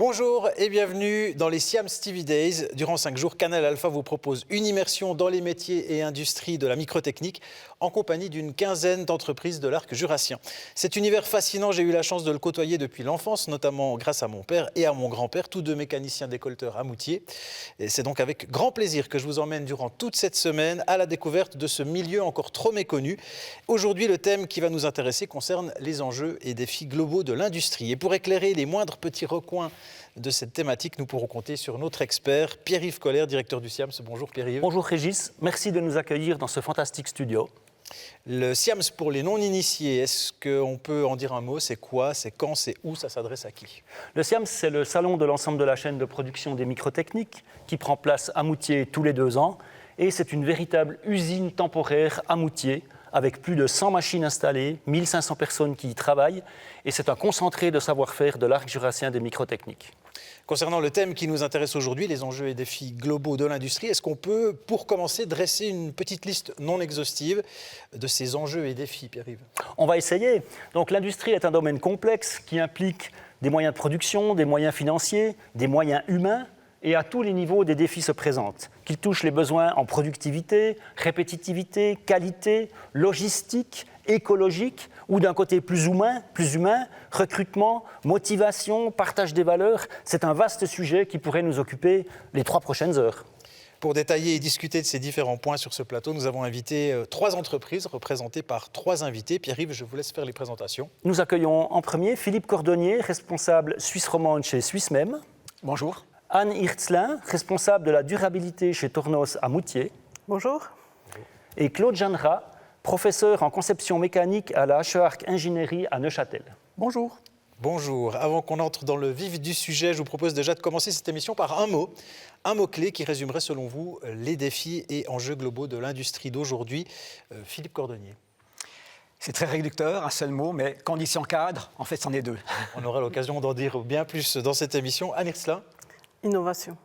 Bonjour et bienvenue dans les Siams TV Days. Durant 5 jours, Canal Alpha vous propose une immersion dans les métiers et industries de la microtechnique en compagnie d'une quinzaine d'entreprises de l'arc jurassien. Cet univers fascinant, j'ai eu la chance de le côtoyer depuis l'enfance, notamment grâce à mon père et à mon grand-père, tous deux mécaniciens décolleteurs à Moutier. Et c'est donc avec grand plaisir que je vous emmène durant toute cette semaine à la découverte de ce milieu encore trop méconnu. Aujourd'hui, le thème qui va nous intéresser concerne les enjeux et défis globaux de l'industrie. Et pour éclairer les moindres petits recoins de cette thématique, nous pourrons compter sur notre expert, Pierre-Yves Collère, directeur du Siams. Bonjour Pierre-Yves. Bonjour Régis, merci de nous accueillir dans ce fantastique studio. Le Siams pour les non-initiés, est-ce qu'on peut en dire un mot? C'est quoi? C'est quand? C'est où? Ça s'adresse à qui? Le Siams, c'est le salon de l'ensemble de la chaîne de production des microtechniques qui prend place à Moutier tous les 2 ans. Et c'est une véritable usine temporaire à Moutier, avec plus de 100 machines installées, 1500 personnes qui y travaillent. Et c'est un concentré de savoir-faire de l'arc jurassien des microtechniques. Concernant le thème qui nous intéresse aujourd'hui, les enjeux et défis globaux de l'industrie, est-ce qu'on peut, pour commencer, dresser une petite liste non exhaustive de ces enjeux et défis, Pierre-Yves? On va essayer. Donc l'industrie est un domaine complexe qui implique des moyens de production, des moyens financiers, des moyens humains, et à tous les niveaux, des défis se présentent, qu'ils touchent les besoins en productivité, répétitivité, qualité, logistique, écologique, ou d'un côté plus humain, recrutement, motivation, partage des valeurs. C'est un vaste sujet qui pourrait nous occuper les 3 prochaines heures. Pour détailler et discuter de ces différents points sur ce plateau, nous avons invité 3 entreprises représentées par 3 invités. Pierre-Yves, je vous laisse faire les présentations. Nous accueillons en premier Philippe Cordonnier, responsable Suisse romande chez Swissmem. Bonjour. Anne Hirtzlin, responsable de la durabilité chez Tornos à Moutier. Bonjour. Et Claude Jeannera, professeur en conception mécanique à la HEARC Ingénierie à Neuchâtel. Bonjour. Bonjour. Avant qu'on entre dans le vif du sujet, je vous propose déjà de commencer cette émission par un mot-clé qui résumerait selon vous les défis et enjeux globaux de l'industrie d'aujourd'hui. Philippe Cordonnier. C'est très réducteur, un seul mot, mais conditions cadres, en fait, c'en est 2. On aura l'occasion d'en dire bien plus dans cette émission. Anne Hirtzlin. Innovation.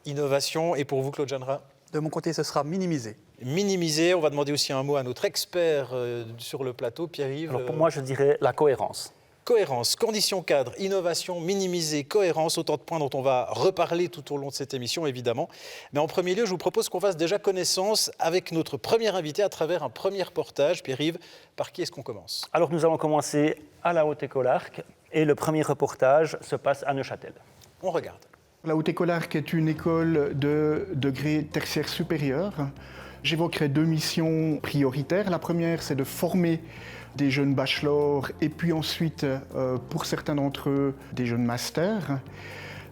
Innovation. Et pour vous, Claude Jeannera? De mon côté, ce sera minimiser. Minimiser. On va demander aussi un mot à notre expert sur le plateau, Pierre-Yves. Alors pour moi, je dirais la cohérence. Cohérence, conditions cadres, innovation, minimiser, cohérence, autant de points dont on va reparler tout au long de cette émission, évidemment. Mais en premier lieu, je vous propose qu'on fasse déjà connaissance avec notre premier invité à travers un premier reportage. Pierre-Yves, par qui est-ce qu'on commence? Alors nous allons commencer à la Haute-École Arc et le premier reportage se passe à Neuchâtel. On regarde. La Haute-École Arc est une école de degré tertiaire supérieur. J'évoquerai 2 missions prioritaires. La première, c'est de former des jeunes bachelors et puis ensuite, pour certains d'entre eux, des jeunes masters.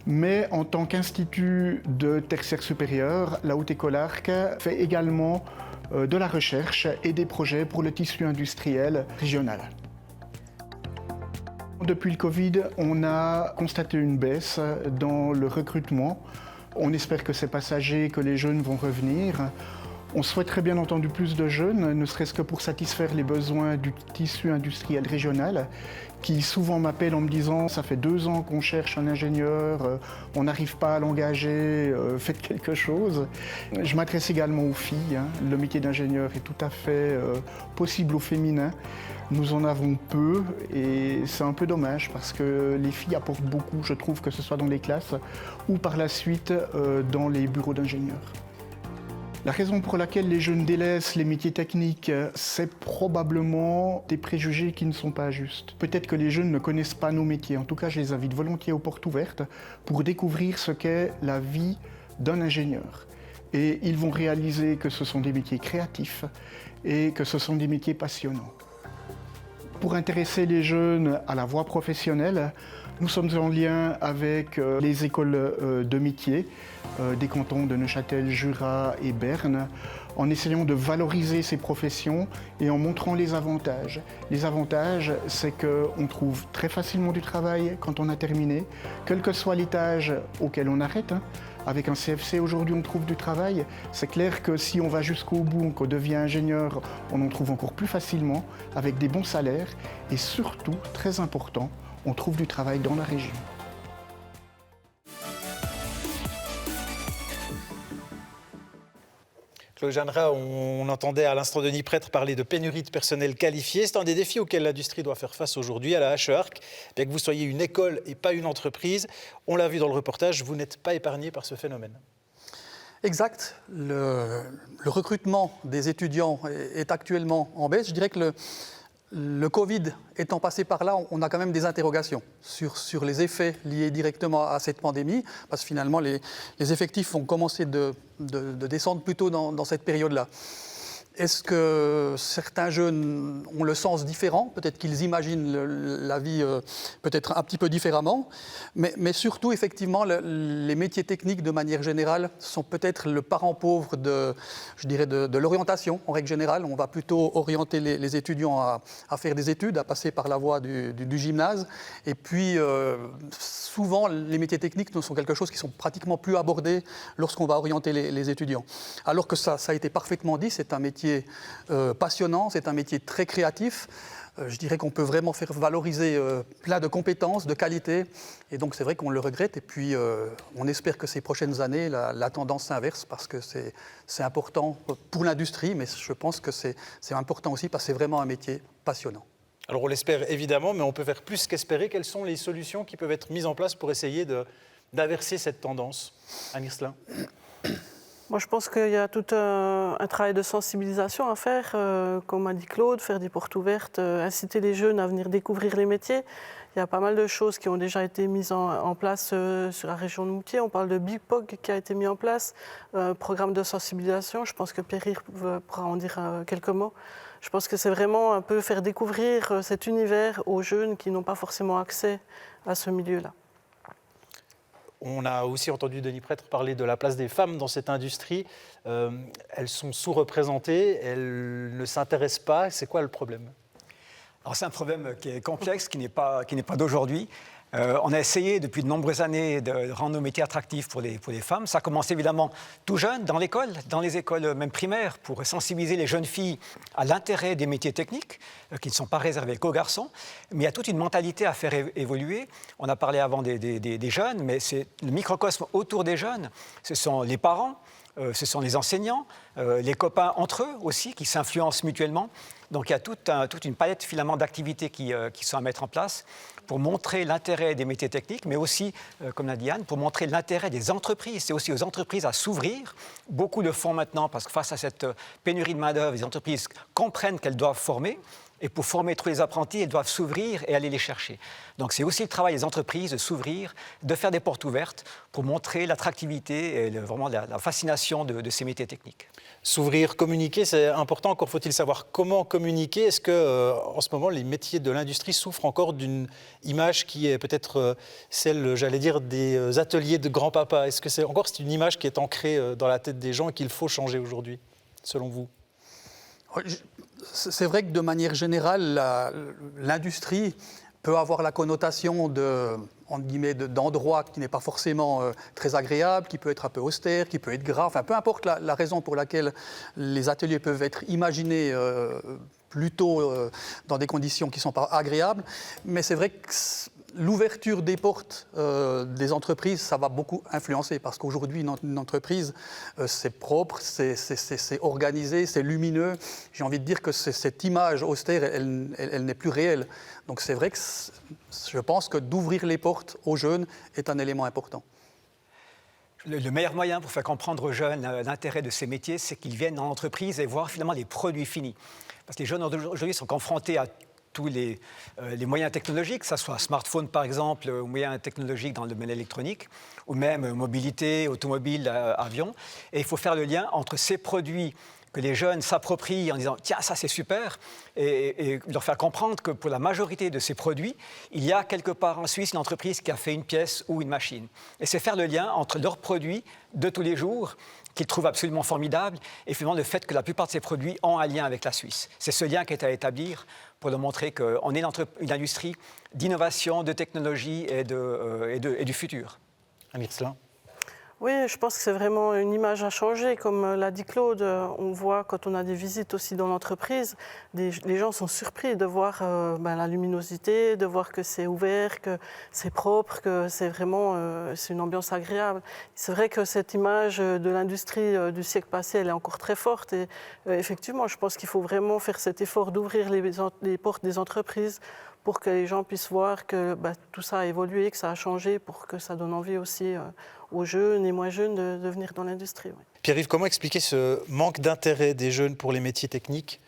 Mais en tant qu'institut de tertiaire supérieur, la Haute-École Arc fait également de la recherche et des projets pour le tissu industriel régional. Depuis le Covid, on a constaté une baisse dans le recrutement. On espère que c'est passager, que les jeunes vont revenir. On souhaiterait bien entendu plus de jeunes, ne serait-ce que pour satisfaire les besoins du tissu industriel régional, qui souvent m'appellent en me disant « ça fait 2 ans qu'on cherche un ingénieur, on n'arrive pas à l'engager, faites quelque chose ». Je m'adresse également aux filles. Le métier d'ingénieur est tout à fait possible au féminin. Nous en avons peu et c'est un peu dommage parce que les filles apportent beaucoup, je trouve, que ce soit dans les classes ou par la suite dans les bureaux d'ingénieurs. La raison pour laquelle les jeunes délaissent les métiers techniques, c'est probablement des préjugés qui ne sont pas justes. Peut-être que les jeunes ne connaissent pas nos métiers. En tout cas, je les invite volontiers aux portes ouvertes pour découvrir ce qu'est la vie d'un ingénieur. Et ils vont réaliser que ce sont des métiers créatifs et que ce sont des métiers passionnants. Pour intéresser les jeunes à la voie professionnelle, nous sommes en lien avec les écoles de métiers des cantons de Neuchâtel, Jura et Berne, en essayant de valoriser ces professions et en montrant les avantages. Les avantages, c'est qu'on trouve très facilement du travail quand on a terminé, quel que soit l'étage auquel on arrête. Avec un CFC, aujourd'hui, on trouve du travail. C'est clair que si on va jusqu'au bout, qu'on devient ingénieur, on en trouve encore plus facilement, avec des bons salaires. Et surtout, très important, on trouve du travail dans la région. Claude Jeanneret, on entendait à l'instant Denis Prêtre parler de pénurie de personnel qualifié. C'est un des défis auxquels l'industrie doit faire face aujourd'hui à la HEARC. Bien que vous soyez une école et pas une entreprise, on l'a vu dans le reportage, vous n'êtes pas épargné par ce phénomène. Exact. Le recrutement des étudiants est actuellement en baisse. Je dirais que le Covid étant passé par là, on a quand même des interrogations sur les effets liés directement à cette pandémie, parce que finalement, les effectifs vont commencer de descendre plutôt dans cette période-là. Est-ce que certains jeunes ont le sens différent? Peut-être qu'ils imaginent la vie peut-être un petit peu différemment, mais surtout, effectivement, les métiers techniques, de manière générale, sont peut-être le parent pauvre de l'orientation, en règle générale. On va plutôt orienter les étudiants à faire des études, à passer par la voie du gymnase. Et puis, souvent, les métiers techniques sont quelque chose qui sont pratiquement plus abordés lorsqu'on va orienter les étudiants. Alors que ça a été parfaitement dit, c'est un métier passionnant, c'est un métier très créatif. Je dirais qu'on peut vraiment faire valoriser plein de compétences, de qualités. Et donc c'est vrai qu'on le regrette. Et puis on espère que ces prochaines années, la tendance s'inverse parce que c'est important pour l'industrie, mais je pense que c'est important aussi parce que c'est vraiment un métier passionnant. Alors on l'espère évidemment, mais on peut faire plus qu'espérer. Quelles sont les solutions qui peuvent être mises en place pour essayer d'inverser cette tendance? Anne Hirslin. Moi, je pense qu'il y a tout un travail de sensibilisation à faire, comme a dit Claude, faire des portes ouvertes, inciter les jeunes à venir découvrir les métiers. Il y a pas mal de choses qui ont déjà été mises en place sur la région de Moutier. On parle de BIPOG qui a été mis en place, programme de sensibilisation. Je pense que Pierre pourra en dire quelques mots. Je pense que c'est vraiment un peu faire découvrir cet univers aux jeunes qui n'ont pas forcément accès à ce milieu-là. On a aussi entendu Denis Prêtre parler de la place des femmes dans cette industrie. Elles sont sous-représentées, elles ne s'intéressent pas. C'est quoi le problème? Alors c'est un problème qui est complexe, qui n'est pas d'aujourd'hui. On a essayé depuis de nombreuses années de rendre nos métiers attractifs pour les femmes. Ça commence évidemment tout jeune, dans les écoles même primaires, pour sensibiliser les jeunes filles à l'intérêt des métiers techniques, qui ne sont pas réservés qu'aux garçons. Mais il y a toute une mentalité à faire évoluer. On a parlé avant des jeunes, mais c'est le microcosme autour des jeunes. Ce sont les parents, ce sont les enseignants, les copains entre eux aussi, qui s'influencent mutuellement. Donc il y a toute une palette finalement d'activités qui sont à mettre en place pour montrer l'intérêt des métiers techniques, mais aussi, comme l'a dit Anne, pour montrer l'intérêt des entreprises. C'est aussi aux entreprises à s'ouvrir. Beaucoup le font maintenant parce que face à cette pénurie de main-d'œuvre, les entreprises comprennent qu'elles doivent former. Et pour former tous les apprentis, elles doivent s'ouvrir et aller les chercher. Donc c'est aussi le travail des entreprises de s'ouvrir, de faire des portes ouvertes pour montrer l'attractivité et vraiment la fascination de ces métiers techniques. S'ouvrir, communiquer, c'est important. Encore faut-il savoir comment communiquer. Est-ce qu'en ce moment, les métiers de l'industrie souffrent encore d'une image qui est peut-être celle, j'allais dire, des ateliers de grand-papa? Est-ce que c'est une image qui est ancrée dans la tête des gens et qu'il faut changer aujourd'hui, selon vous? C'est vrai que de manière générale, l'industrie peut avoir la connotation d'endroit qui n'est pas forcément très agréable, qui peut être un peu austère, qui peut être grave. Enfin, peu importe la raison pour laquelle les ateliers peuvent être imaginés plutôt dans des conditions qui ne sont pas agréables. Mais c'est vrai que l'ouverture des portes des entreprises, ça va beaucoup influencer parce qu'aujourd'hui, une entreprise, c'est propre, c'est organisé, c'est lumineux. J'ai envie de dire que cette image austère, elle n'est plus réelle. Donc c'est vrai que je pense que d'ouvrir les portes aux jeunes est un élément important. Le meilleur moyen pour faire comprendre aux jeunes l'intérêt de ces métiers, c'est qu'ils viennent dans l'entreprise et voir finalement les produits finis. Parce que les jeunes aujourd'hui sont confrontés à tous les moyens technologiques, que ce soit smartphone par exemple, ou moyens technologiques dans le domaine électronique, ou même mobilité, automobile, avion. Et il faut faire le lien entre ces produits que les jeunes s'approprient en disant « tiens, ça c'est super » et leur faire comprendre que pour la majorité de ces produits, il y a quelque part en Suisse une entreprise qui a fait une pièce ou une machine. Et c'est faire le lien entre leurs produits de tous les jours, qu'ils trouvent absolument formidables, et finalement le fait que la plupart de ces produits ont un lien avec la Suisse. C'est ce lien qui est à établir pour leur montrer qu'on est une industrie d'innovation, de technologie et du futur. Anne Hirslin. Oui, je pense que c'est vraiment une image à changer. Comme l'a dit Claude, on voit quand on a des visites aussi dans l'entreprise, les gens sont surpris de voir la luminosité, de voir que c'est ouvert, que c'est propre, que c'est vraiment c'est une ambiance agréable. C'est vrai que cette image de l'industrie du siècle passé, elle est encore très forte. Et effectivement, je pense qu'il faut vraiment faire cet effort d'ouvrir les portes des entreprises pour que les gens puissent voir que tout ça a évolué, que ça a changé, pour que ça donne envie aussi aux jeunes et moins jeunes de venir dans l'industrie. Oui. Pierre-Yves, comment expliquer ce manque d'intérêt des jeunes pour les métiers techniques ?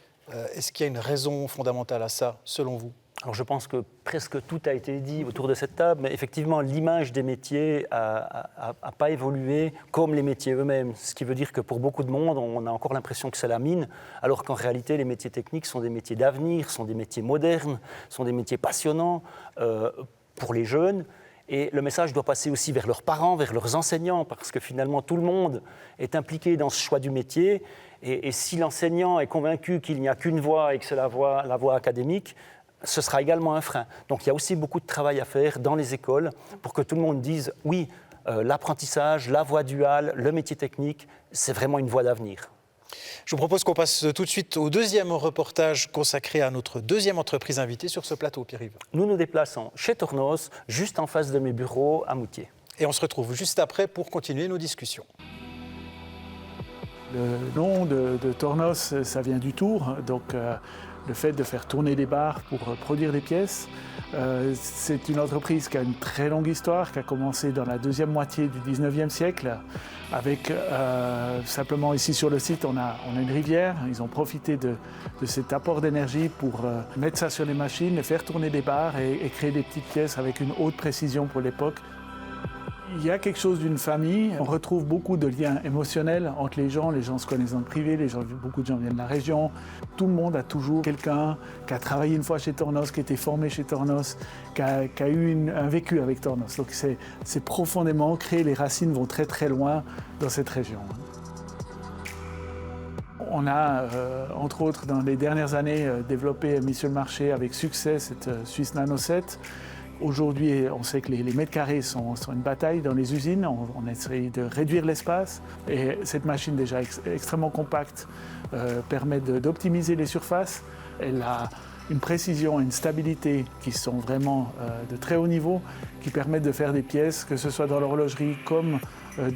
Est-ce qu'il y a une raison fondamentale à ça, selon vous ? Alors je pense que presque tout a été dit autour de cette table, mais effectivement l'image des métiers n'a pas évolué comme les métiers eux-mêmes. Ce qui veut dire que pour beaucoup de monde, on a encore l'impression que c'est la mine, alors qu'en réalité les métiers techniques sont des métiers d'avenir, sont des métiers modernes, sont des métiers passionnants pour les jeunes. Et le message doit passer aussi vers leurs parents, vers leurs enseignants, parce que finalement tout le monde est impliqué dans ce choix du métier. Et si l'enseignant est convaincu qu'il n'y a qu'une voie et que c'est la voie académique, ce sera également un frein. Donc il y a aussi beaucoup de travail à faire dans les écoles pour que tout le monde dise oui, l'apprentissage, la voie duale, le métier technique, c'est vraiment une voie d'avenir. Je vous propose qu'on passe tout de suite au deuxième reportage consacré à notre deuxième entreprise invitée sur ce plateau, Pierre-Yves. Nous nous déplaçons chez Tornos, juste en face de mes bureaux à Moutier. Et on se retrouve juste après pour continuer nos discussions. Le nom de Tornos, ça vient du tour, donc le fait de faire tourner des barres pour produire des pièces. C'est une entreprise qui a une très longue histoire, qui a commencé dans la deuxième moitié du 19e siècle, avec simplement ici sur le site, on a une rivière. Ils ont profité de cet apport d'énergie pour mettre ça sur les machines, faire tourner des barres et créer des petites pièces avec une haute précision pour l'époque. Il y a quelque chose d'une famille. On retrouve beaucoup de liens émotionnels entre les gens. Les gens se connaissent dans le privé, beaucoup de gens viennent de la région. Tout le monde a toujours quelqu'un qui a travaillé une fois chez Tornos, qui a été formé chez Tornos, qui a eu un vécu avec Tornos. Donc c'est profondément ancré. Les racines vont très très loin dans cette région. On a, entre autres, dans les dernières années, développé et mis sur le marché avec succès cette Swiss Nano 7. Aujourd'hui, on sait que les mètres carrés sont une bataille dans les usines. On essaie de réduire l'espace. Et cette machine, déjà extrêmement compacte, permet d'optimiser les surfaces. Elle a une précision et une stabilité qui sont vraiment de très haut niveau, qui permettent de faire des pièces, que ce soit dans l'horlogerie comme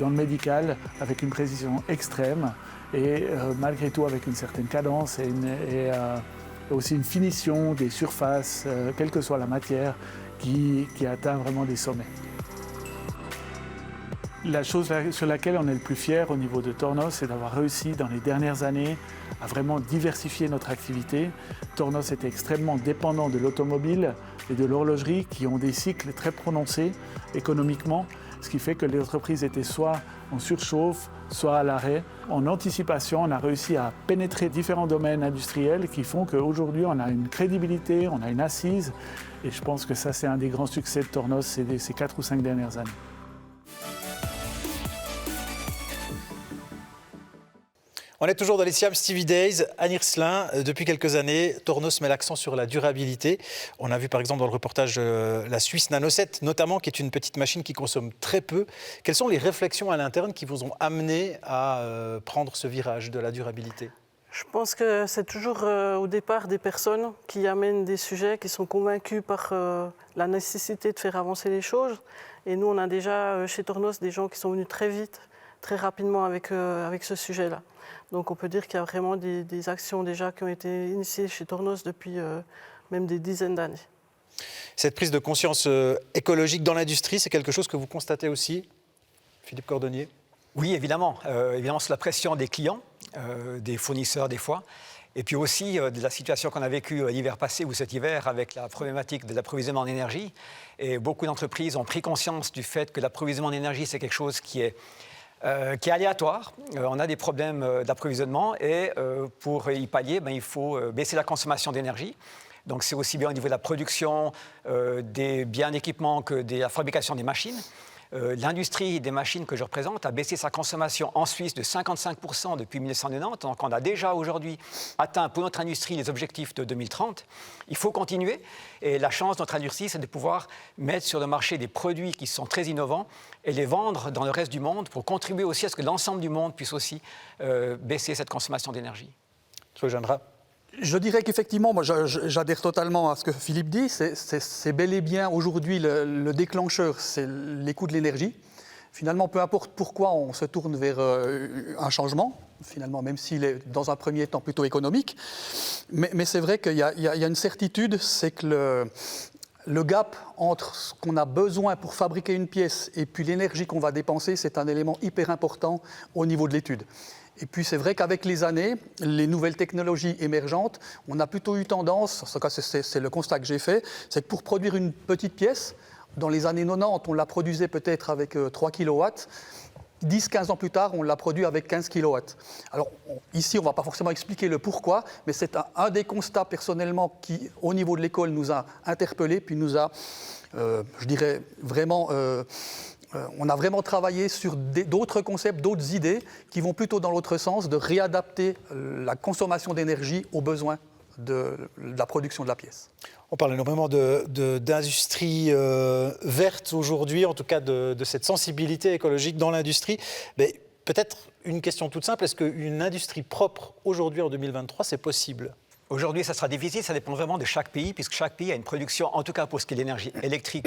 dans le médical, avec une précision extrême et malgré tout avec une certaine cadence et aussi une finition des surfaces, quelle que soit la matière, qui atteint vraiment des sommets. La chose sur laquelle on est le plus fier au niveau de Tornos, c'est d'avoir réussi dans les dernières années à vraiment diversifier notre activité. Tornos était extrêmement dépendant de l'automobile et de l'horlogerie qui ont des cycles très prononcés économiquement, ce qui fait que les entreprises étaient soit en surchauffe, soit à l'arrêt. En anticipation, on a réussi à pénétrer différents domaines industriels qui font qu'aujourd'hui, on a une crédibilité, on a une assise. Et je pense que ça, c'est un des grands succès de Tornos ces 4 ou 5 dernières années. On est toujours dans les Siam Stevie Days à Nirselin. Depuis quelques années, Tornos met l'accent sur la durabilité. On a vu par exemple dans le reportage la Swiss Nano 7, notamment, qui est une petite machine qui consomme très peu. Quelles sont les réflexions à l'interne qui vous ont amené à prendre ce virage de la durabilité ? Je pense que c'est toujours au départ des personnes qui amènent des sujets, qui sont convaincus par la nécessité de faire avancer les choses. Et nous, on a déjà chez Tornos des gens qui sont venus très vite, très rapidement avec ce sujet-là. Donc on peut dire qu'il y a vraiment des actions déjà qui ont été initiées chez Tornos depuis même des dizaines d'années. Cette prise de conscience écologique dans l'industrie, c'est quelque chose que vous constatez aussi, Philippe Cordonnier ? Oui, évidemment. Évidemment, sous la pression des clients, des fournisseurs des fois, et puis aussi de la situation qu'on a vécue l'hiver passé ou cet hiver avec la problématique de l'approvisionnement en énergie. Et beaucoup d'entreprises ont pris conscience du fait que l'approvisionnement en énergie, c'est quelque chose qui est aléatoire. On a des problèmes d'approvisionnement et pour y pallier, il faut baisser la consommation d'énergie. Donc c'est aussi bien au niveau de la production des biens d'équipement que de la fabrication des machines. l'industrie des machines que je représente a baissé sa consommation en Suisse de 55% depuis 1990. Donc on a déjà aujourd'hui atteint pour notre industrie les objectifs de 2030. Il faut continuer. Et la chance de notre industrie, c'est de pouvoir mettre sur le marché des produits qui sont très innovants et les vendre dans le reste du monde pour contribuer aussi à ce que l'ensemble du monde puisse aussi baisser cette consommation d'énergie. Je dirais qu'effectivement, moi j'adhère totalement à ce que Philippe dit, c'est bel et bien aujourd'hui le déclencheur, c'est les coûts de l'énergie. Finalement, peu importe pourquoi on se tourne vers un changement, finalement, même s'il est dans un premier temps plutôt économique. Mais c'est vrai qu'il y a une certitude, c'est que le gap entre ce qu'on a besoin pour fabriquer une pièce et puis l'énergie qu'on va dépenser, c'est un élément hyper important au niveau de l'étude. Et puis c'est vrai qu'avec les années, les nouvelles technologies émergentes, on a plutôt eu tendance, en tout cas c'est le constat que j'ai fait, c'est que pour produire une petite pièce, dans les années 90, on la produisait peut-être avec 3 kW. 10-15 ans plus tard, on l'a produit avec 15 kW. Alors ici, on ne va pas forcément expliquer le pourquoi, mais c'est un des constats personnellement qui, au niveau de l'école, nous a interpellés, puis nous a, je dirais, vraiment... on a vraiment travaillé sur d'autres concepts, d'autres idées qui vont plutôt dans l'autre sens, de réadapter la consommation d'énergie aux besoins de la production de la pièce. On parle énormément d'industrie verte aujourd'hui, en tout cas de cette sensibilité écologique dans l'industrie. Mais peut-être une question toute simple, est-ce qu'une industrie propre aujourd'hui en 2023, c'est possible ? Aujourd'hui, ça sera difficile, ça dépend vraiment de chaque pays, puisque chaque pays a une production, en tout cas pour ce qui est de l'énergie électrique,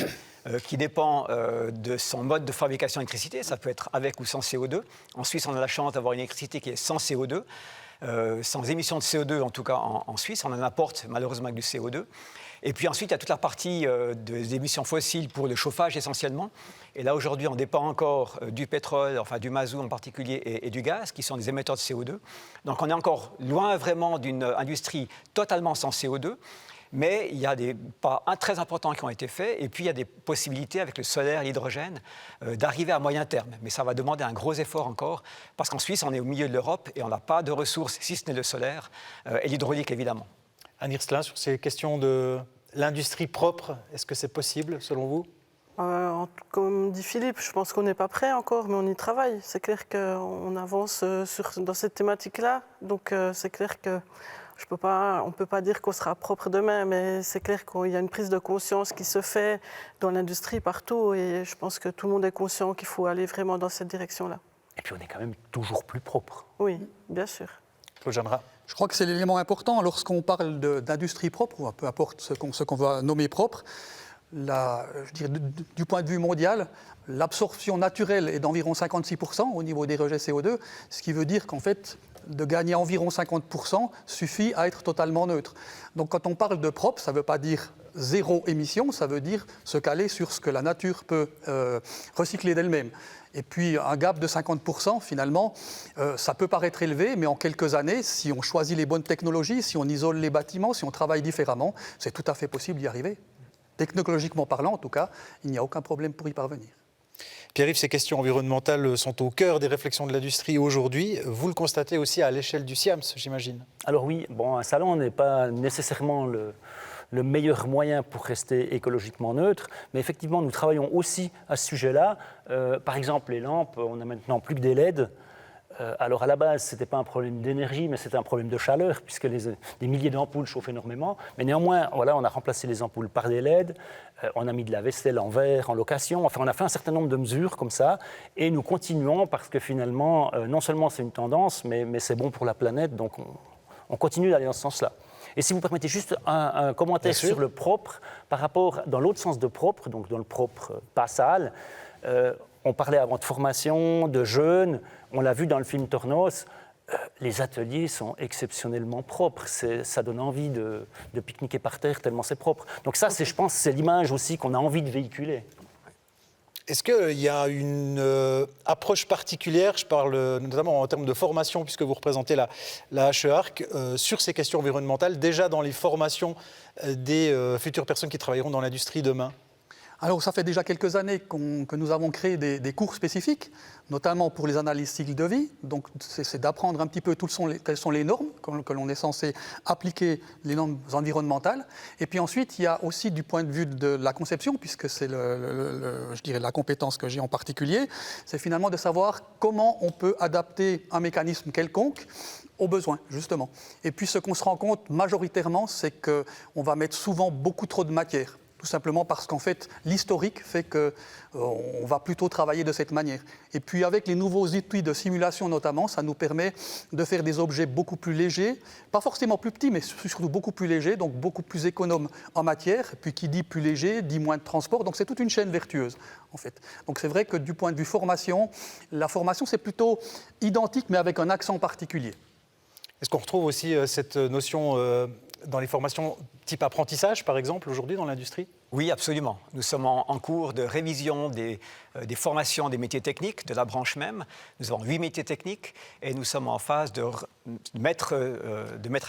qui dépend de son mode de fabrication d'électricité. Ça peut être avec ou sans CO2. En Suisse, on a la chance d'avoir une électricité qui est sans CO2, sans émission de CO2 en tout cas en Suisse. On en apporte malheureusement avec du CO2. Et puis ensuite, il y a toute la partie des émissions fossiles pour le chauffage essentiellement. Et là, aujourd'hui, on dépend encore du pétrole, enfin du mazout en particulier, et du gaz, qui sont des émetteurs de CO2. Donc on est encore loin vraiment d'une industrie totalement sans CO2. Mais il y a des pas très importants qui ont été faits. Et puis, il y a des possibilités avec le solaire et l'hydrogène d'arriver à moyen terme. Mais ça va demander un gros effort encore. Parce qu'en Suisse, on est au milieu de l'Europe et on n'a pas de ressources, si ce n'est le solaire et l'hydraulique, évidemment. Anne Hirslin, sur ces questions de l'industrie propre, est-ce que c'est possible, selon vous ? Comme dit Philippe, je pense qu'on n'est pas prêt encore, mais on y travaille. C'est clair qu'on avance dans cette thématique-là. Donc, c'est clair que on ne peut pas dire qu'on sera propre demain, mais c'est clair qu'il y a une prise de conscience qui se fait dans l'industrie partout. Et je pense que tout le monde est conscient qu'il faut aller vraiment dans cette direction-là. Et puis, on est quand même toujours plus propre. Oui, bien sûr. Claude Jeanneret. Je crois que c'est l'élément important lorsqu'on parle d'industrie propre, ou peu importe ce qu'on va nommer propre. Je dirais, du point de vue mondial, l'absorption naturelle est d'environ 56% au niveau des rejets CO2, ce qui veut dire qu'en fait, de gagner environ 50% suffit à être totalement neutre. Donc quand on parle de propre, ça ne veut pas dire zéro émission, ça veut dire se caler sur ce que la nature peut recycler d'elle-même. Et puis un gap de 50%, finalement, ça peut paraître élevé, mais en quelques années, si on choisit les bonnes technologies, si on isole les bâtiments, si on travaille différemment, c'est tout à fait possible d'y arriver. Technologiquement parlant, en tout cas, il n'y a aucun problème pour y parvenir. Pierre-Yves, ces questions environnementales sont au cœur des réflexions de l'industrie aujourd'hui. Vous le constatez aussi à l'échelle du SIAMS, j'imagine. Alors oui, un salon n'est pas nécessairement le meilleur moyen pour rester écologiquement neutre, mais effectivement, nous travaillons aussi à ce sujet-là. Par exemple, les lampes, on n'a maintenant plus que des LED. Alors à la base, ce n'était pas un problème d'énergie, mais c'était un problème de chaleur, puisque des milliers d'ampoules chauffent énormément. Mais néanmoins, voilà, on a remplacé les ampoules par des LED, on a mis de la vaisselle en verre, en location, enfin on a fait un certain nombre de mesures comme ça, et nous continuons parce que finalement, non seulement c'est une tendance, mais c'est bon pour la planète, donc on continue d'aller dans ce sens-là. Et si vous permettez juste un commentaire sur le propre, par rapport, dans l'autre sens de propre, donc dans le propre pas sale, on parlait avant de formation, de jeunes, on l'a vu dans le film Tornos, les ateliers sont exceptionnellement propres, ça donne envie de pique-niquer par terre tellement c'est propre. Donc ça, je pense, c'est l'image aussi qu'on a envie de véhiculer. Est-ce qu'il y a une approche particulière, je parle notamment en termes de formation, puisque vous représentez la HEARC, sur ces questions environnementales, déjà dans les formations des futures personnes qui travailleront dans l'industrie demain ? Alors, ça fait déjà quelques années que nous avons créé des cours spécifiques, notamment pour les analyses cycle de vie. Donc, c'est d'apprendre un petit peu quelles sont les normes que l'on est censé appliquer, les normes environnementales. Et puis ensuite, il y a aussi du point de vue de la conception, puisque c'est je dirais la compétence que j'ai en particulier, c'est finalement de savoir comment on peut adapter un mécanisme quelconque aux besoins, justement. Et puis, ce qu'on se rend compte majoritairement, c'est qu'on va mettre souvent beaucoup trop de matière. Tout simplement parce qu'en fait, l'historique fait qu'on va plutôt travailler de cette manière. Et puis avec les nouveaux outils de simulation notamment, ça nous permet de faire des objets beaucoup plus légers, pas forcément plus petits, mais surtout beaucoup plus légers, donc beaucoup plus économes en matière. Et puis qui dit plus léger, dit moins de transport. Donc c'est toute une chaîne vertueuse, en fait. Donc c'est vrai que du point de vue formation, la formation c'est plutôt identique, mais avec un accent particulier. Est-ce qu'on retrouve aussi cette notion dans les formations type apprentissage, par exemple, aujourd'hui dans l'industrie ? Oui, absolument. Nous sommes en cours de révision des formations des métiers techniques, de la branche même. Nous avons 8 métiers techniques et nous sommes en phase de mettre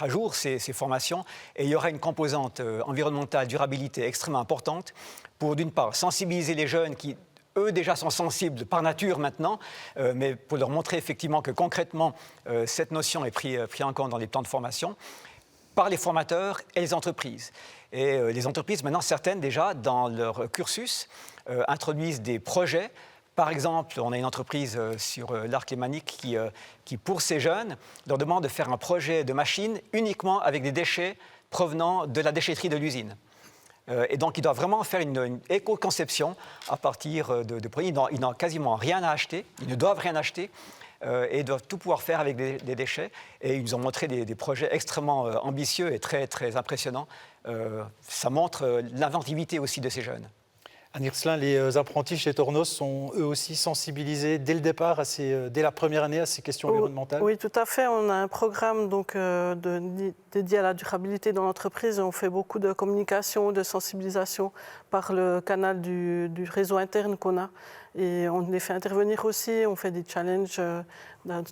à jour ces formations. Et il y aura une composante environnementale, durabilité extrêmement importante pour, d'une part, sensibiliser les jeunes qui, eux, déjà sont sensibles par nature maintenant, mais pour leur montrer effectivement que concrètement, cette notion est prise en compte dans les plans de formation par les formateurs et les entreprises. Et les entreprises, maintenant, certaines déjà, dans leur cursus, introduisent des projets. Par exemple, on a une entreprise sur l'Arc lémanique qui, pour ces jeunes, leur demande de faire un projet de machine uniquement avec des déchets provenant de la déchetterie de l'usine. Et donc, ils doivent vraiment faire une éco-conception à partir de produits. Ils n'ont quasiment rien à acheter, ils ne doivent rien acheter. Et doivent tout pouvoir faire avec des déchets. Et ils nous ont montré des projets extrêmement ambitieux et très, très impressionnants. Ça montre l'inventivité aussi de ces jeunes. Anne Hirslin, les apprentis chez Tornos sont eux aussi sensibilisés dès le départ, dès la première année, à ces questions environnementales ? Oui, tout à fait. On a un programme dédié à la durabilité dans l'entreprise. On fait beaucoup de communication, de sensibilisation par le canal du réseau interne qu'on a. Et on les fait intervenir aussi, on fait des challenges,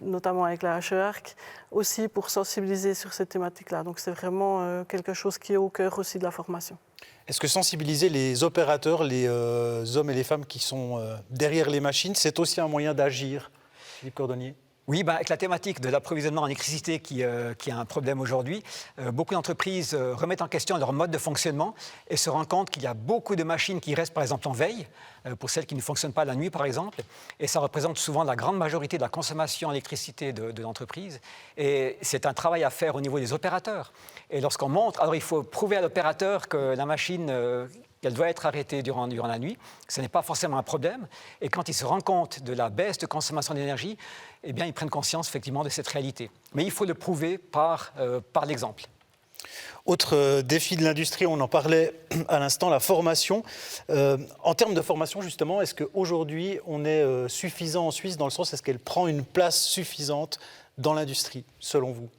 notamment avec la HEARC, aussi pour sensibiliser sur cette thématique-là. Donc c'est vraiment quelque chose qui est au cœur aussi de la formation. Est-ce que sensibiliser les opérateurs, les hommes et les femmes qui sont derrière les machines, c'est aussi un moyen d'agir, Philippe Cordonnier ? Oui, avec la thématique de l'approvisionnement en électricité qui est un problème aujourd'hui, beaucoup d'entreprises remettent en question leur mode de fonctionnement et se rendent compte qu'il y a beaucoup de machines qui restent par exemple en veille, pour celles qui ne fonctionnent pas la nuit par exemple, et ça représente souvent la grande majorité de la consommation en électricité de l'entreprise. Et c'est un travail à faire au niveau des opérateurs. Et lorsqu'on montre, alors il faut prouver à l'opérateur que la machine... qu'elle doit être arrêtée durant la nuit. Ce n'est pas forcément un problème. Et quand ils se rendent compte de la baisse de consommation d'énergie, eh bien, ils prennent conscience effectivement de cette réalité. Mais il faut le prouver par l'exemple. Autre défi de l'industrie, on en parlait à l'instant, la formation. En termes de formation, justement, est-ce qu'aujourd'hui, on est suffisant en Suisse, dans le sens, est-ce qu'elle prend une place suffisante dans l'industrie, selon vous ?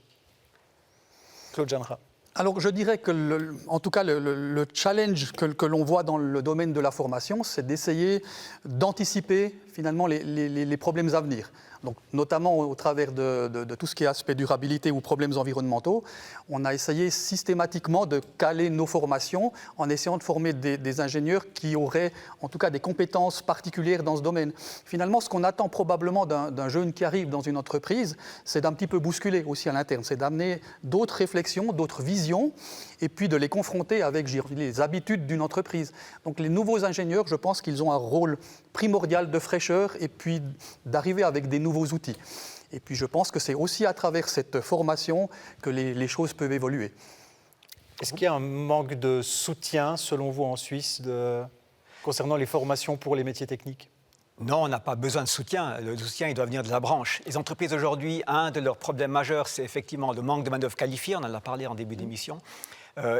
Claude Jeanneret. Alors je dirais que, en tout cas, le challenge que l'on voit dans le domaine de la formation, c'est d'essayer d'anticiper finalement les problèmes à venir. Donc, notamment au travers de tout ce qui est aspect durabilité ou problèmes environnementaux, on a essayé systématiquement de caler nos formations en essayant de former des ingénieurs qui auraient en tout cas des compétences particulières dans ce domaine. Finalement, ce qu'on attend probablement d'un jeune qui arrive dans une entreprise, c'est d'un petit peu bousculer aussi à l'interne, c'est d'amener d'autres réflexions, d'autres visions, et puis de les confronter avec les habitudes d'une entreprise. Donc les nouveaux ingénieurs, je pense qu'ils ont un rôle primordial de fraîcheur et puis d'arriver avec des nouveaux outils. Et puis je pense que c'est aussi à travers cette formation que les choses peuvent évoluer. Est-ce qu'il y a un manque de soutien, selon vous, en Suisse, concernant les formations pour les métiers techniques ? Non, on n'a pas besoin de soutien. Le soutien, il doit venir de la branche. Les entreprises aujourd'hui, un de leurs problèmes majeurs, c'est effectivement le manque de main-d'œuvre qualifiée. On en a parlé en début d'émission.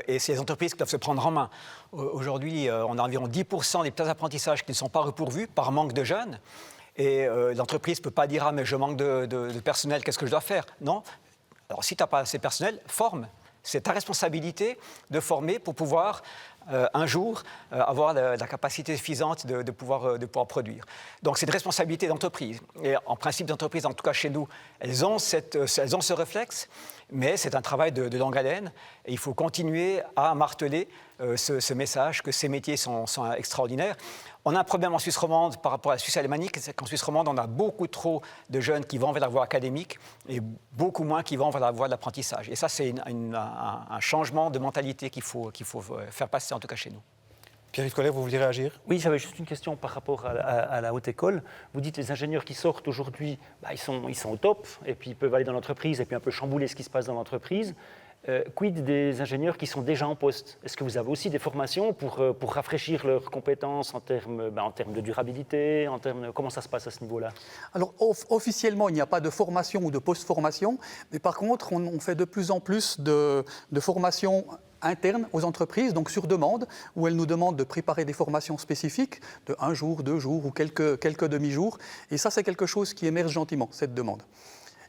Et c'est les entreprises qui doivent se prendre en main. Aujourd'hui, on a environ 10% des places d'apprentissage qui ne sont pas repourvues par manque de jeunes. Et l'entreprise ne peut pas dire « Ah, mais je manque de personnel, qu'est-ce que je dois faire ?» Non. Alors, si tu n'as pas assez de personnel, forme. C'est ta responsabilité de former pour pouvoir un jour avoir la capacité suffisante de pouvoir produire. Donc c'est une responsabilité d'entreprise. Et en principe d'entreprise, en tout cas chez nous, elles ont ce réflexe, mais c'est un travail de longue haleine et il faut continuer à marteler ce message que ces métiers sont extraordinaires. On a un problème en Suisse romande par rapport à la Suisse alémanique, c'est qu'en Suisse romande, on a beaucoup trop de jeunes qui vont vers la voie académique et beaucoup moins qui vont vers la voie de l'apprentissage. Et ça, c'est un changement de mentalité qu'il faut faire passer, en tout cas chez nous. Pierre-Yves Collet, vous vouliez réagir? Oui, j'avais juste une question par rapport à la haute école. Vous dites les ingénieurs qui sortent aujourd'hui, ils sont au top, et puis ils peuvent aller dans l'entreprise et puis un peu chambouler ce qui se passe dans l'entreprise. Quid des ingénieurs qui sont déjà en poste? Est-ce que vous avez aussi des formations pour rafraîchir leurs compétences en termes de durabilité, comment ça se passe à ce niveau-là? Alors officiellement, il n'y a pas de formation ou de post-formation, mais par contre, on fait de plus en plus de formations internes aux entreprises, donc sur demande, où elles nous demandent de préparer des formations spécifiques de 1 jour, 2 jours ou quelques demi-jours. Et ça, c'est quelque chose qui émerge gentiment, cette demande.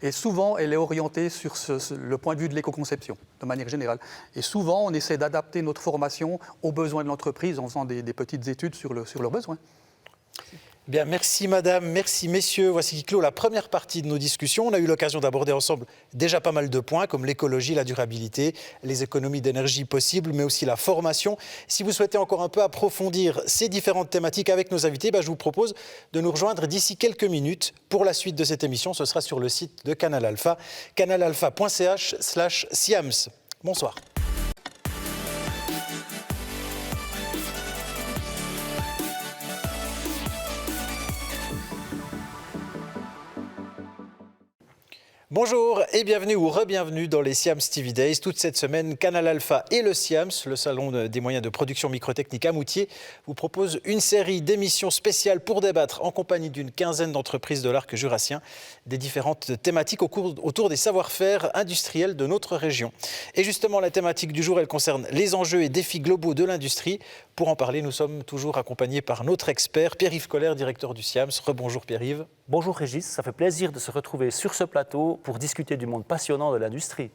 Et souvent, elle est orientée sur le point de vue de l'éco-conception, de manière générale. Et souvent, on essaie d'adapter notre formation aux besoins de l'entreprise en faisant des petites études sur leurs besoins. Bien, merci madame, merci messieurs. Voici qui clôt la première partie de nos discussions. On a eu l'occasion d'aborder ensemble déjà pas mal de points comme l'écologie, la durabilité, les économies d'énergie possibles, mais aussi la formation. Si vous souhaitez encore un peu approfondir ces différentes thématiques avec nos invités, je vous propose de nous rejoindre d'ici quelques minutes pour la suite de cette émission. Ce sera sur le site de Canal Alpha, canalalpha.ch/SIAMS. Bonsoir. Bonjour et bienvenue ou re-bienvenue dans les SIAMS TV Days. Toute cette semaine, Canal Alpha et le SIAMS, le salon des moyens de production microtechnique à Moutier, vous propose une série d'émissions spéciales pour débattre en compagnie d'une quinzaine d'entreprises de l'arc jurassien des différentes thématiques autour des savoir-faire industriels de notre région. Et justement, la thématique du jour, elle concerne les enjeux et défis globaux de l'industrie. Pour en parler, nous sommes toujours accompagnés par notre expert, Pierre-Yves Collet, directeur du SIAMS. Rebonjour Pierre-Yves. Bonjour Régis, ça fait plaisir de se retrouver sur ce plateau pour discuter du monde passionnant de l'industrie.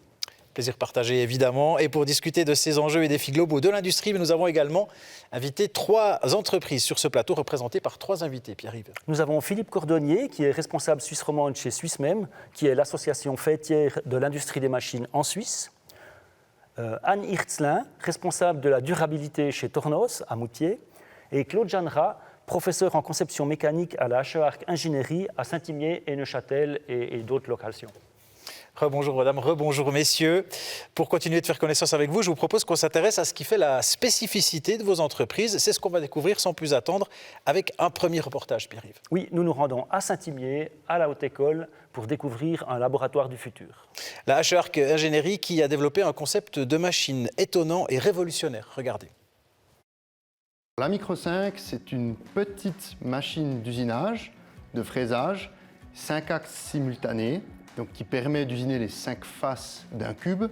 Plaisir partagé évidemment. Et pour discuter de ces enjeux et défis globaux de l'industrie, nous avons également invité 3 entreprises sur ce plateau représentées par 3 invités. Pierre-Yves. Nous avons Philippe Cordonnier, qui est responsable Suisse romande chez Swissmem, qui est l'association faîtière de l'industrie des machines en Suisse. Anne Hirtzlin, responsable de la durabilité chez Tornos à Moutier. Et Claude Jeannera, professeur en conception mécanique à la HEARC Ingénierie à Saint-Imier et Neuchâtel et d'autres locations. Rebonjour madame, rebonjour messieurs. Pour continuer de faire connaissance avec vous, je vous propose qu'on s'intéresse à ce qui fait la spécificité de vos entreprises. C'est ce qu'on va découvrir sans plus attendre avec un premier reportage, Pierre-Yves. Oui, nous nous rendons à Saint-Imier, à la Haute École, pour découvrir un laboratoire du futur. La HEARC Ingénierie qui a développé un concept de machine étonnant et révolutionnaire. Regardez. La Micro 5, c'est une petite machine d'usinage, de fraisage, 5 axes simultanés, donc qui permet d'usiner les 5 faces d'un cube.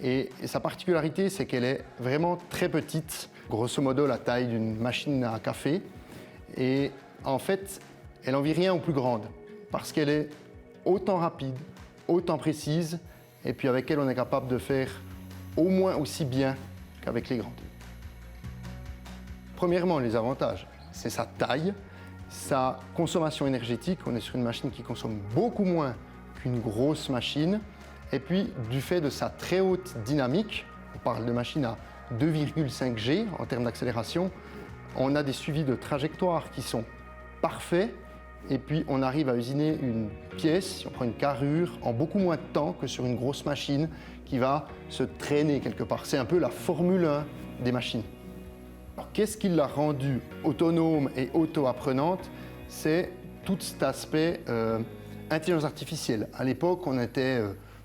Et sa particularité, c'est qu'elle est vraiment très petite, grosso modo la taille d'une machine à café. Et en fait, elle n'en vit rien aux plus grandes, parce qu'elle est autant rapide, autant précise, et puis avec elle, on est capable de faire au moins aussi bien qu'avec les grandes. Premièrement, les avantages, c'est sa taille, sa consommation énergétique. On est sur une machine qui consomme beaucoup moins qu'une grosse machine. Et puis, du fait de sa très haute dynamique, on parle de machine à 2,5 G en termes d'accélération, on a des suivis de trajectoire qui sont parfaits. Et puis, on arrive à usiner une pièce, si on prend une carrure, en beaucoup moins de temps que sur une grosse machine qui va se traîner quelque part. C'est un peu la Formule 1 des machines. Alors, qu'est-ce qui l'a rendue autonome et auto-apprenante? C'est tout cet aspect intelligence artificielle. À l'époque, on était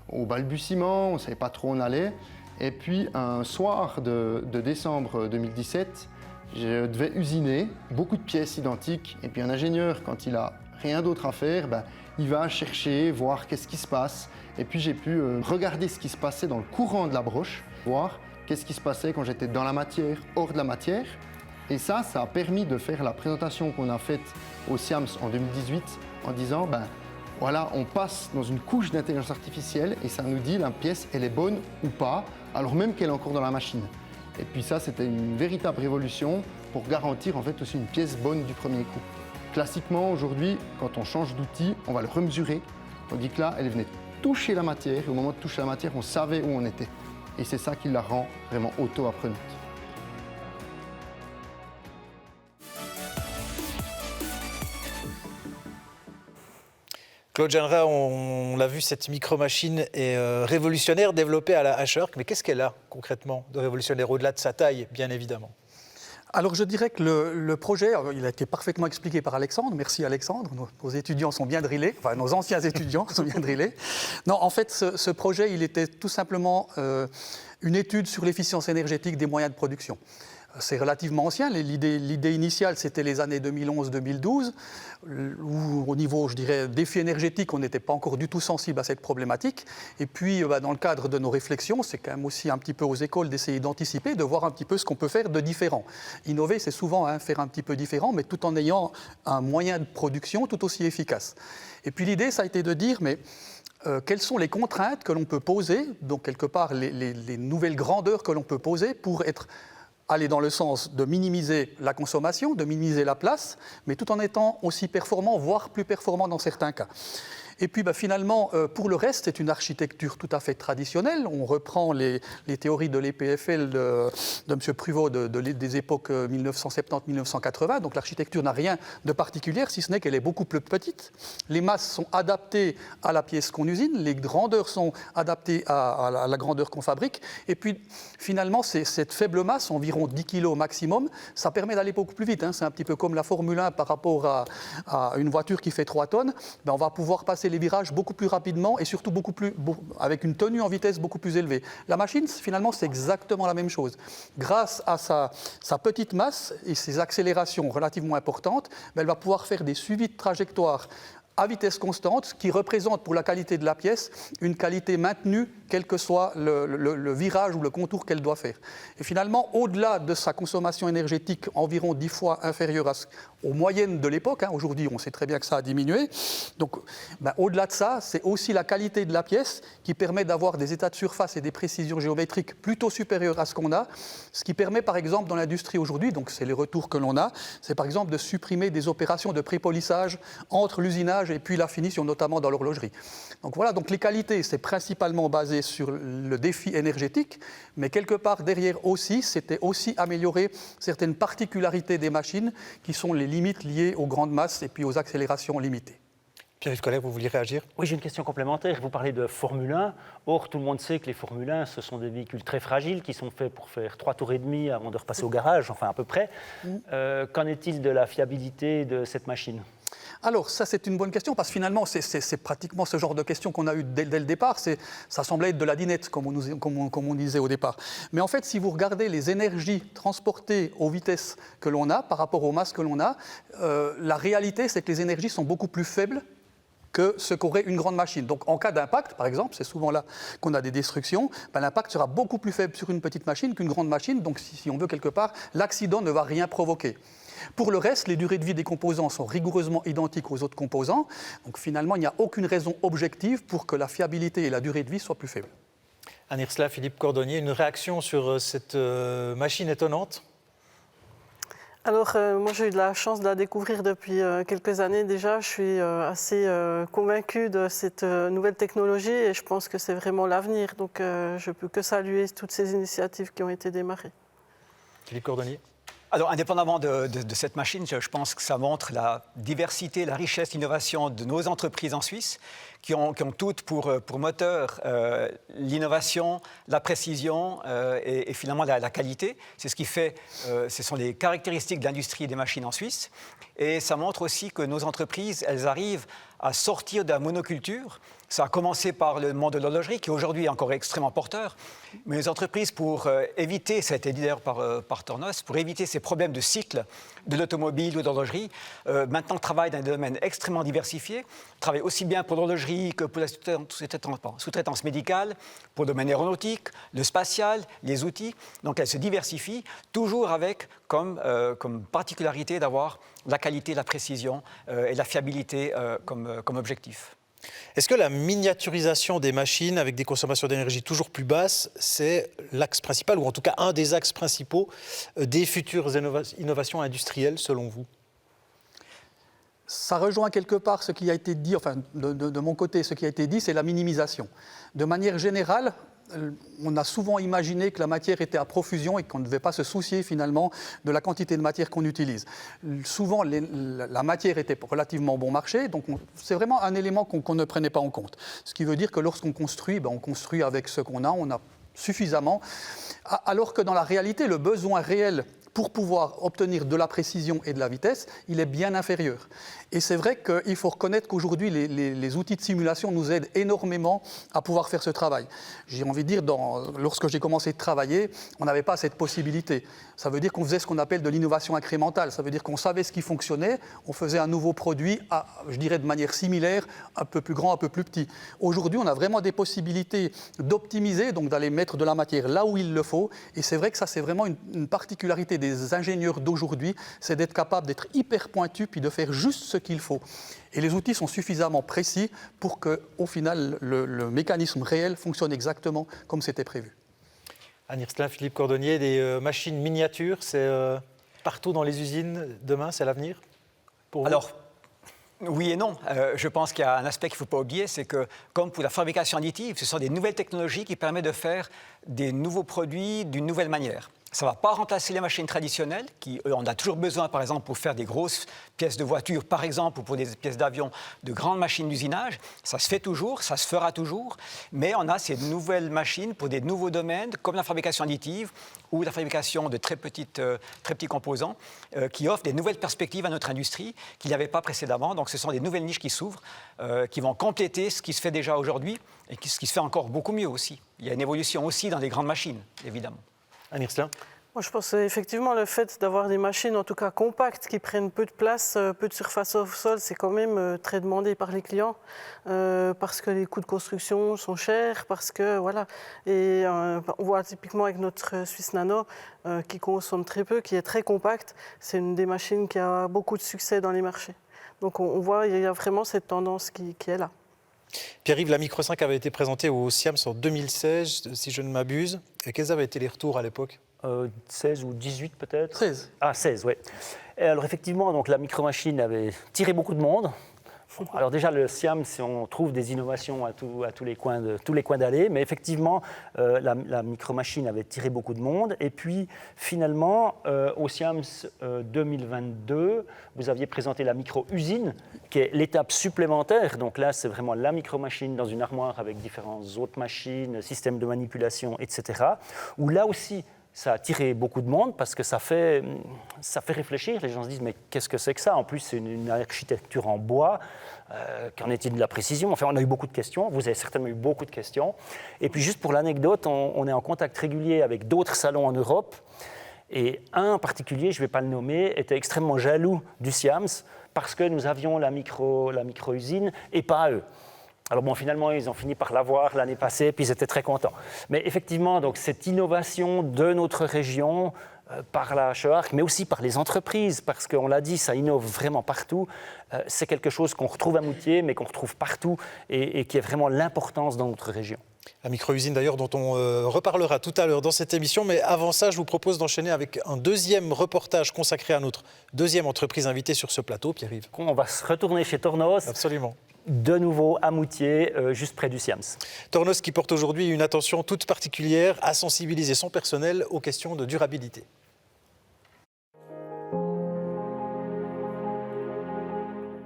au balbutiement, on ne savait pas trop où on allait. Et puis, un soir de décembre 2017, je devais usiner beaucoup de pièces identiques. Et puis, un ingénieur, quand il n'a rien d'autre à faire, il va chercher, voir qu'est-ce qui se passe. Et puis, j'ai pu regarder ce qui se passait dans le courant de la broche, voir qu'est-ce qui se passait quand j'étais dans la matière, hors de la matière. Et ça a permis de faire la présentation qu'on a faite au SIAMS en 2018 en disant, voilà, on passe dans une couche d'intelligence artificielle et ça nous dit la pièce, elle est bonne ou pas, alors même qu'elle est encore dans la machine. Et puis ça, c'était une véritable révolution pour garantir en fait aussi une pièce bonne du premier coup. Classiquement, aujourd'hui, quand on change d'outil, on va le remesurer. Tandis que là, elle venait toucher la matière. Et au moment de toucher la matière, on savait où on était. Et c'est ça qui la rend vraiment auto-apprenante. Claude Jeanneret, on l'a vu, cette micro-machine est révolutionnaire, développée à la H-Work. Mais qu'est-ce qu'elle a concrètement de révolutionnaire, au-delà de sa taille, bien évidemment? Alors je dirais que le projet, il a été parfaitement expliqué par Alexandre. Merci Alexandre, nos étudiants sont bien drillés, enfin nos anciens étudiants sont bien drillés. Non, en fait, ce projet, il était tout simplement une étude sur l'efficience énergétique des moyens de production. C'est relativement ancien. L'idée initiale, c'était les années 2011-2012, où au niveau, je dirais, défi énergétique, on n'était pas encore du tout sensible à cette problématique. Et puis, dans le cadre de nos réflexions, c'est quand même aussi un petit peu aux écoles d'essayer d'anticiper, de voir un petit peu ce qu'on peut faire de différent. Innover, c'est souvent faire un petit peu différent, mais tout en ayant un moyen de production tout aussi efficace. Et puis l'idée, ça a été de dire, mais quelles sont les contraintes que l'on peut poser, donc quelque part les nouvelles grandeurs que l'on peut poser pour aller dans le sens de minimiser la consommation, de minimiser la place, mais tout en étant aussi performant, voire plus performant dans certains cas. Et puis finalement, pour le reste, c'est une architecture tout à fait traditionnelle. On reprend les théories de l'EPFL de M. Pruvot des époques 1970-1980. Donc l'architecture n'a rien de particulier, si ce n'est qu'elle est beaucoup plus petite. Les masses sont adaptées à la pièce qu'on usine, les grandeurs sont adaptées à la grandeur qu'on fabrique. Et puis finalement, cette faible masse, environ 10 kg au maximum, ça permet d'aller beaucoup plus vite. C'est un petit peu comme la Formule 1 par rapport à une voiture qui fait 3 tonnes. On va pouvoir passer les virages beaucoup plus rapidement et surtout avec une tenue en vitesse beaucoup plus élevée. La machine, finalement, c'est exactement la même chose. Grâce à sa petite masse et ses accélérations relativement importantes, elle va pouvoir faire des suivis de trajectoire à vitesse constante, ce qui représente pour la qualité de la pièce une qualité maintenue, quel que soit le virage ou le contour qu'elle doit faire. Et finalement, au-delà de sa consommation énergétique environ 10 fois inférieure aux moyennes de l'époque, aujourd'hui on sait très bien que ça a diminué, donc au-delà de ça, c'est aussi la qualité de la pièce qui permet d'avoir des états de surface et des précisions géométriques plutôt supérieures à ce qu'on a, ce qui permet par exemple dans l'industrie aujourd'hui, donc c'est les retours que l'on a, c'est par exemple de supprimer des opérations de prépolissage entre l'usinage et puis la finition, notamment dans l'horlogerie. Donc voilà, donc les qualités, c'est principalement basé sur le défi énergétique, mais quelque part derrière aussi, c'était aussi améliorer certaines particularités des machines qui sont les limites liées aux grandes masses et puis aux accélérations limitées. Pierre-Yves Collet, vous vouliez réagir? Oui, j'ai une question complémentaire. Vous parlez de Formule 1. Or, tout le monde sait que les Formule 1, ce sont des véhicules très fragiles qui sont faits pour faire 3 tours et demi avant de repasser au garage, enfin à peu près. Qu'en est-il de la fiabilité de cette machine ? Alors, ça, c'est une bonne question, parce que finalement, c'est pratiquement ce genre de questions qu'on a eues dès le départ. Ça semblait être de la dinette, comme on disait au départ. Mais en fait, si vous regardez les énergies transportées aux vitesses que l'on a par rapport aux masses que l'on a, la réalité, c'est que les énergies sont beaucoup plus faibles que ce qu'aurait une grande machine. Donc en cas d'impact, par exemple, c'est souvent là qu'on a des destructions, l'impact sera beaucoup plus faible sur une petite machine qu'une grande machine, donc si on veut quelque part, l'accident ne va rien provoquer. Pour le reste, les durées de vie des composants sont rigoureusement identiques aux autres composants, donc finalement il n'y a aucune raison objective pour que la fiabilité et la durée de vie soient plus faibles. Anne Hirsla, Philippe Cordonnier, une réaction sur cette machine étonnante? Alors, moi, j'ai eu de la chance de la découvrir depuis quelques années déjà. Je suis assez convaincue de cette nouvelle technologie et je pense que c'est vraiment l'avenir. Donc, je ne peux que saluer toutes ces initiatives qui ont été démarrées. Philippe Cordonnier? Alors, indépendamment de cette machine, je pense que ça montre la diversité, la richesse, l'innovation de nos entreprises en Suisse, qui ont toutes pour moteur l'innovation, la précision et finalement la qualité. C'est ce qui fait, ce sont les caractéristiques de l'industrie des machines en Suisse. Et ça montre aussi que nos entreprises, elles arrivent à sortir de la monoculture. Ça a commencé par le monde de l'horlogerie, qui aujourd'hui est encore extrêmement porteur. Mais les entreprises, pour éviter, ça a été dit d'ailleurs par Tornos, pour éviter ces problèmes de cycle de l'automobile ou de l'horlogerie, maintenant travaillent dans des domaines extrêmement diversifiés, travaillent aussi bien pour l'horlogerie que pour la sous-traitance médicale, pour le domaine aéronautique, le spatial, les outils. Donc elles se diversifient, toujours avec comme particularité d'avoir la qualité, la précision et la fiabilité comme objectif. Est-ce que la miniaturisation des machines avec des consommations d'énergie toujours plus basses, c'est l'axe principal, ou en tout cas un des axes principaux des futures innovations industrielles selon vous? Ça rejoint quelque part ce qui a été dit, enfin de mon côté, ce qui a été dit, c'est la minimisation. De manière générale, on a souvent imaginé que la matière était à profusion et qu'on ne devait pas se soucier finalement de la quantité de matière qu'on utilise. Souvent, la matière était relativement bon marché, donc c'est vraiment un élément qu'on ne prenait pas en compte. Ce qui veut dire que lorsqu'on construit, on construit avec ce qu'on a, on a suffisamment, alors que dans la réalité, le besoin réel pour pouvoir obtenir de la précision et de la vitesse, il est bien inférieur. Et c'est vrai qu'il faut reconnaître qu'aujourd'hui, les outils de simulation nous aident énormément à pouvoir faire ce travail. J'ai envie de dire, lorsque j'ai commencé de travailler, on n'avait pas cette possibilité. Ça veut dire qu'on faisait ce qu'on appelle de l'innovation incrémentale. Ça veut dire qu'on savait ce qui fonctionnait, on faisait un nouveau produit, je dirais de manière similaire, un peu plus grand, un peu plus petit. Aujourd'hui, on a vraiment des possibilités d'optimiser, donc d'aller mettre de la matière là où il le faut. Et c'est vrai que ça, c'est vraiment une particularité des ingénieurs d'aujourd'hui, c'est d'être capable d'être hyper pointu puis de faire juste ce qu'il faut. Et les outils sont suffisamment précis pour qu'au final, le mécanisme réel fonctionne exactement comme c'était prévu. Anne Hirslin, Philippe Cordonnier, des machines miniatures, c'est partout dans les usines demain, c'est l'avenir pour vous? Alors, oui et non. Je pense qu'il y a un aspect qu'il ne faut pas oublier, c'est que, comme pour la fabrication additive, ce sont des nouvelles technologies qui permettent de faire des nouveaux produits d'une nouvelle manière. Ça ne va pas remplacer les machines traditionnelles, on a toujours besoin, par exemple, pour faire des grosses pièces de voiture, par exemple, ou pour des pièces d'avion, de grandes machines d'usinage. Ça se fait toujours, ça se fera toujours, mais on a ces nouvelles machines pour des nouveaux domaines, comme la fabrication additive ou la fabrication de très petits composants, qui offrent des nouvelles perspectives à notre industrie qu'il n'y avait pas précédemment. Donc ce sont des nouvelles niches qui s'ouvrent, qui vont compléter ce qui se fait déjà aujourd'hui et ce qui se fait encore beaucoup mieux aussi. Il y a une évolution aussi dans les grandes machines, évidemment. Anne Hirslin. Moi, je pense effectivement le fait d'avoir des machines, en tout cas compactes, qui prennent peu de place, peu de surface au sol, c'est quand même très demandé par les clients, parce que les coûts de construction sont chers, parce que voilà. Et on voit typiquement avec notre Swiss Nano, qui consomme très peu, qui est très compacte, c'est une des machines qui a beaucoup de succès dans les marchés. Donc on voit, il y a vraiment cette tendance qui est là. Pierre-Yves, la Micro 5 avait été présentée au SIAMS en 2016, si je ne m'abuse. Et quels avaient été les retours à l'époque? 16 ou 18 peut-être. 16. Ah, 16, oui. Alors effectivement, donc, la micro-machine avait tiré beaucoup de monde. Alors déjà, le SIAMS, on trouve des innovations à tous les coins d'allée, mais effectivement, la micro-machine avait tiré beaucoup de monde. Et puis, finalement, au SIAMS 2022, vous aviez présenté la micro-usine, qui est l'étape supplémentaire. Donc là, c'est vraiment la micro-machine dans une armoire avec différentes autres machines, systèmes de manipulation, etc. Où là aussi, ça a attiré beaucoup de monde parce que ça fait réfléchir. Les gens se disent, mais qu'est-ce que c'est que ça? En plus, c'est une architecture en bois. Qu'en est-il de la précision? Enfin, on a eu beaucoup de questions. Vous avez certainement eu beaucoup de questions. Et puis, juste pour l'anecdote, on est en contact régulier avec d'autres salons en Europe. Et un en particulier, je ne vais pas le nommer, était extrêmement jaloux du SIAMS parce que nous avions la micro-usine et pas eux. Alors bon, finalement, ils ont fini par l'avoir l'année passée, puis ils étaient très contents. Mais effectivement, donc, cette innovation de notre région, par la HEARC, mais aussi par les entreprises, parce qu'on l'a dit, ça innove vraiment partout. C'est quelque chose qu'on retrouve à Moutier, mais qu'on retrouve partout, et qui est vraiment l'importance dans notre région. La micro-usine d'ailleurs dont on reparlera tout à l'heure dans cette émission, mais avant ça je vous propose d'enchaîner avec un deuxième reportage consacré à notre deuxième entreprise invitée sur ce plateau, Pierre-Yves. On va se retourner chez Tornos. Absolument. De nouveau à Moutier, juste près du SIAMS. Tornos qui porte aujourd'hui une attention toute particulière à sensibiliser son personnel aux questions de durabilité.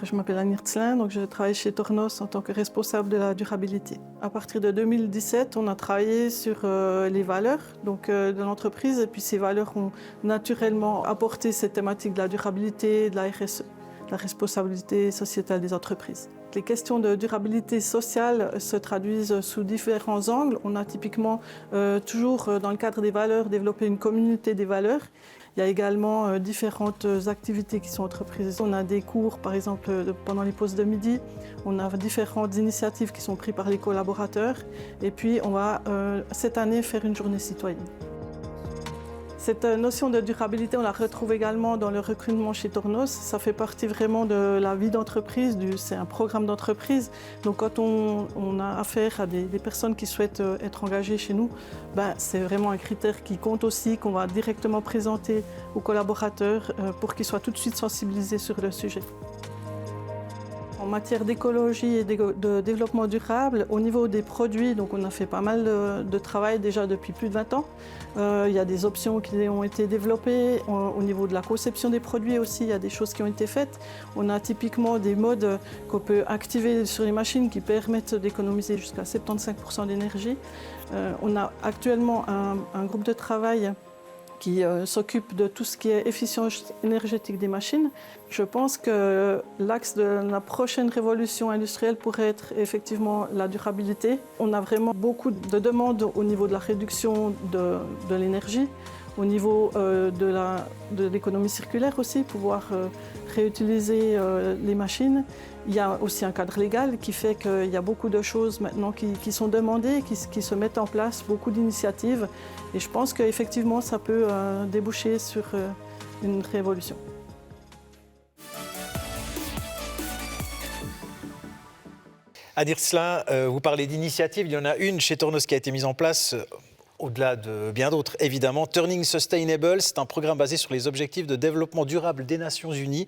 Je m'appelle Anne Hirslin, donc je travaille chez Tornos en tant que responsable de la durabilité. À partir de 2017, on a travaillé sur les valeurs de l'entreprise et puis ces valeurs ont naturellement apporté cette thématique de la durabilité, de la RSE, de la responsabilité sociétale des entreprises. Les questions de durabilité sociale se traduisent sous différents angles. On a typiquement toujours dans le cadre des valeurs développé une communauté des valeurs. Il y a également différentes activités qui sont entreprises. On a des cours, par exemple, pendant les pauses de midi. On a différentes initiatives qui sont prises par les collaborateurs. Et puis, on va cette année faire une journée citoyenne. Cette notion de durabilité, on la retrouve également dans le recrutement chez Tornos. Ça fait partie vraiment de la vie d'entreprise, c'est un programme d'entreprise. Donc quand on a affaire à des personnes qui souhaitent être engagées chez nous, c'est vraiment un critère qui compte aussi, qu'on va directement présenter aux collaborateurs pour qu'ils soient tout de suite sensibilisés sur le sujet. En matière d'écologie et de développement durable, au niveau des produits, donc on a fait pas mal de travail déjà depuis plus de 20 ans. Il y a des options qui ont été développées. Au niveau de la conception des produits aussi, il y a des choses qui ont été faites. On a typiquement des modes qu'on peut activer sur les machines qui permettent d'économiser jusqu'à 75% d'énergie. On a actuellement un groupe de travail qui s'occupe de tout ce qui est efficience énergétique des machines. Je pense que l'axe de la prochaine révolution industrielle pourrait être effectivement la durabilité. On a vraiment beaucoup de demandes au niveau de la réduction de l'énergie, au niveau de l'économie circulaire aussi, pouvoir réutiliser les machines. Il y a aussi un cadre légal qui fait qu'il y a beaucoup de choses maintenant qui sont demandées, qui se mettent en place, beaucoup d'initiatives. Et je pense qu'effectivement, ça peut déboucher sur une révolution. Adir Slin, vous parlez d'initiatives. Il y en a une chez Tornos qui a été mise en place, au-delà de bien d'autres, évidemment. Turning Sustainable, c'est un programme basé sur les objectifs de développement durable des Nations Unies.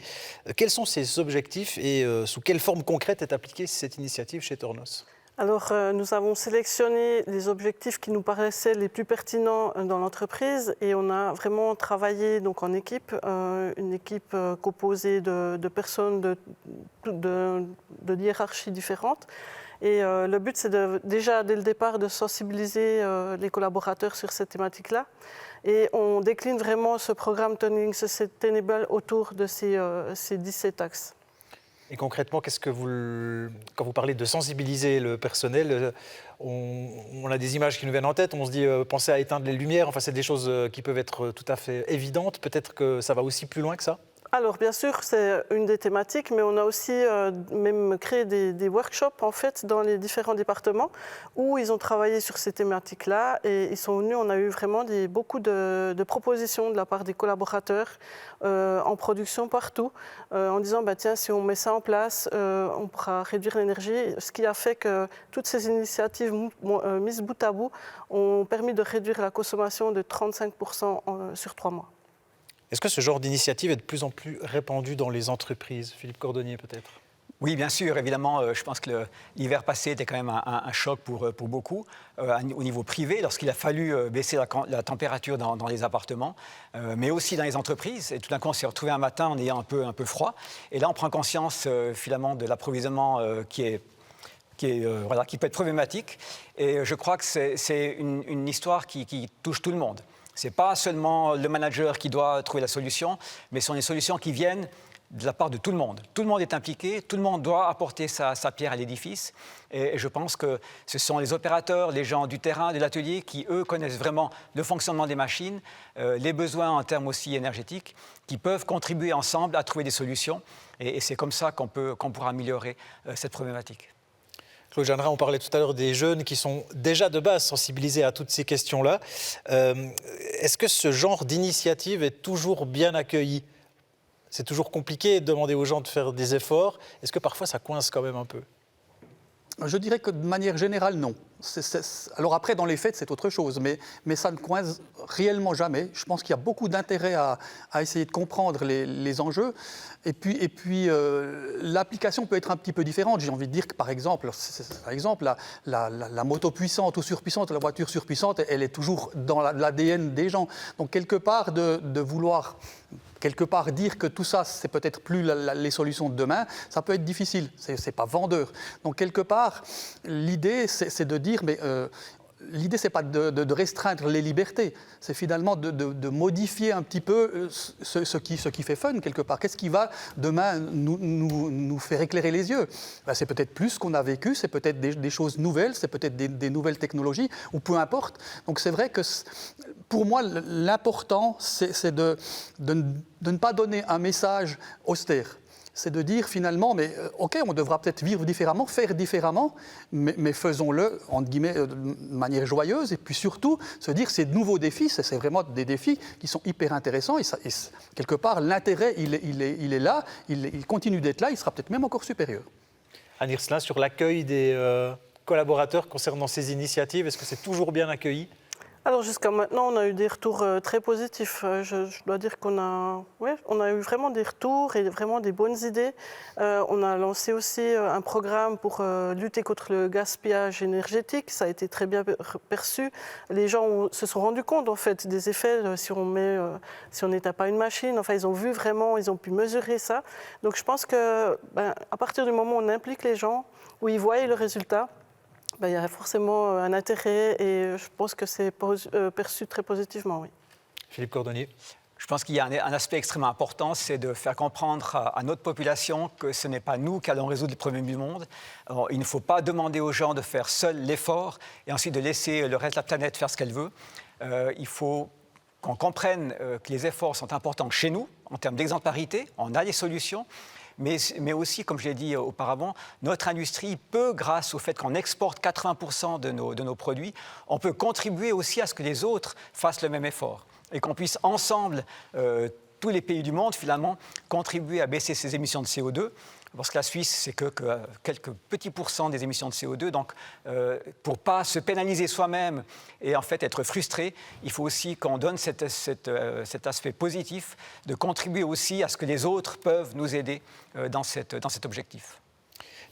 Quels sont ces objectifs et sous quelle forme concrète est appliquée cette initiative chez Tornos ? Alors, nous avons sélectionné les objectifs qui nous paraissaient les plus pertinents dans l'entreprise et on a vraiment travaillé donc, en équipe, une équipe composée de personnes de hiérarchies différentes. Et le but, c'est déjà, dès le départ, de sensibiliser les collaborateurs sur cette thématique-là. Et on décline vraiment ce programme Turning Sustainable autour de ces 17 axes. Et concrètement, quand vous parlez de sensibiliser le personnel, on a des images qui nous viennent en tête, on se dit pensez à éteindre les lumières, enfin c'est des choses qui peuvent être tout à fait évidentes, peut-être que ça va aussi plus loin que ça ? Alors bien sûr, c'est une des thématiques, mais on a aussi même créé des workshops en fait dans les différents départements où ils ont travaillé sur ces thématiques-là et ils sont venus, on a eu vraiment beaucoup de propositions de la part des collaborateurs en production partout en disant tiens, si on met ça en place, on pourra réduire l'énergie. Ce qui a fait que toutes ces initiatives mises bout à bout ont permis de réduire la consommation de 35% sur 3 mois. Est-ce que ce genre d'initiative est de plus en plus répandu dans les entreprises ? Philippe Cordonnier, peut-être ? Oui, bien sûr. Évidemment, je pense que l'hiver passé était quand même un choc pour beaucoup, au niveau privé, lorsqu'il a fallu baisser la température dans les appartements, mais aussi dans les entreprises. Et tout d'un coup, on s'est retrouvé un matin en ayant un peu froid. Et là, on prend conscience, finalement, de l'approvisionnement qui peut être problématique. Et je crois que c'est une histoire qui touche tout le monde. Ce n'est pas seulement le manager qui doit trouver la solution, mais ce sont des solutions qui viennent de la part de tout le monde. Tout le monde est impliqué, tout le monde doit apporter sa pierre à l'édifice. Et je pense que ce sont les opérateurs, les gens du terrain, de l'atelier, qui, eux, connaissent vraiment le fonctionnement des machines, les besoins en termes aussi énergétiques, qui peuvent contribuer ensemble à trouver des solutions. Et c'est comme ça qu'on pourra améliorer cette problématique. Claude Jeanneret, on parlait tout à l'heure des jeunes qui sont déjà de base sensibilisés à toutes ces questions-là. Est-ce que ce genre d'initiative est toujours bien accueilli ? C'est toujours compliqué de demander aux gens de faire des efforts. Est-ce que parfois ça coince quand même un peu ? Je dirais que de manière générale, non. Alors après, dans les faits, c'est autre chose, mais ça ne coince réellement jamais. Je pense qu'il y a beaucoup d'intérêt à essayer de comprendre les enjeux. Et puis l'application peut être un petit peu différente. J'ai envie de dire que, par exemple, la moto puissante ou surpuissante, la voiture surpuissante, elle est toujours dans l'ADN des gens. Donc, quelque part, de vouloir... dire que tout ça, c'est peut-être plus les solutions de demain, ça peut être difficile, c'est pas vendeur. Donc quelque part, l'idée, c'est de dire, mais l'idée, c'est pas de restreindre les libertés, c'est finalement de modifier un petit peu ce qui fait fun quelque part. Qu'est-ce qui va demain nous faire éclairer les yeux ? C'est peut-être plus ce qu'on a vécu, c'est peut-être des choses nouvelles, c'est peut-être des nouvelles technologies, ou peu importe. Donc c'est vrai que pour moi, l'important, c'est de ne pas donner un message austère. c'est de dire finalement, mais OK, on devra peut-être vivre différemment, faire différemment, mais faisons-le, entre guillemets, de manière joyeuse, et puis surtout, se dire ces nouveaux défis, c'est vraiment des défis qui sont hyper intéressants, et quelque part, l'intérêt, il est là, il continue d'être là, il sera peut-être même encore supérieur. Anne Hirslin, sur l'accueil des collaborateurs concernant ces initiatives, est-ce que c'est toujours bien accueilli ? Alors jusqu'à maintenant, on a eu des retours très positifs. Je dois dire qu'on a eu vraiment des retours et vraiment des bonnes idées. On a lancé aussi un programme pour lutter contre le gaspillage énergétique. Ça a été très bien perçu. Les gens se sont rendus compte en fait des effets si on n'éteint pas une machine. Enfin, ils ont vu vraiment, ils ont pu mesurer ça. Donc je pense que à partir du moment où on implique les gens, où ils voient le résultat, il y a forcément un intérêt et je pense que c'est perçu très positivement, oui. Philippe Cordonnier. Je pense qu'il y a un aspect extrêmement important, c'est de faire comprendre à notre population que ce n'est pas nous qui allons résoudre les problèmes du monde. Alors, il ne faut pas demander aux gens de faire seuls l'effort et ensuite de laisser le reste de la planète faire ce qu'elle veut. Il faut qu'on comprenne que les efforts sont importants chez nous, en termes d'exemplarité, on a des solutions. Mais aussi, comme je l'ai dit auparavant, notre industrie peut, grâce au fait qu'on exporte 80% de nos produits, on peut contribuer aussi à ce que les autres fassent le même effort et qu'on puisse ensemble, tous les pays du monde, finalement, contribuer à baisser ces émissions de CO2. Parce que la Suisse, c'est que quelques petits pourcents des émissions de CO2. Donc, pour ne pas se pénaliser soi-même et en fait être frustré, il faut aussi qu'on donne cet aspect positif de contribuer aussi à ce que les autres peuvent nous aider dans cet objectif.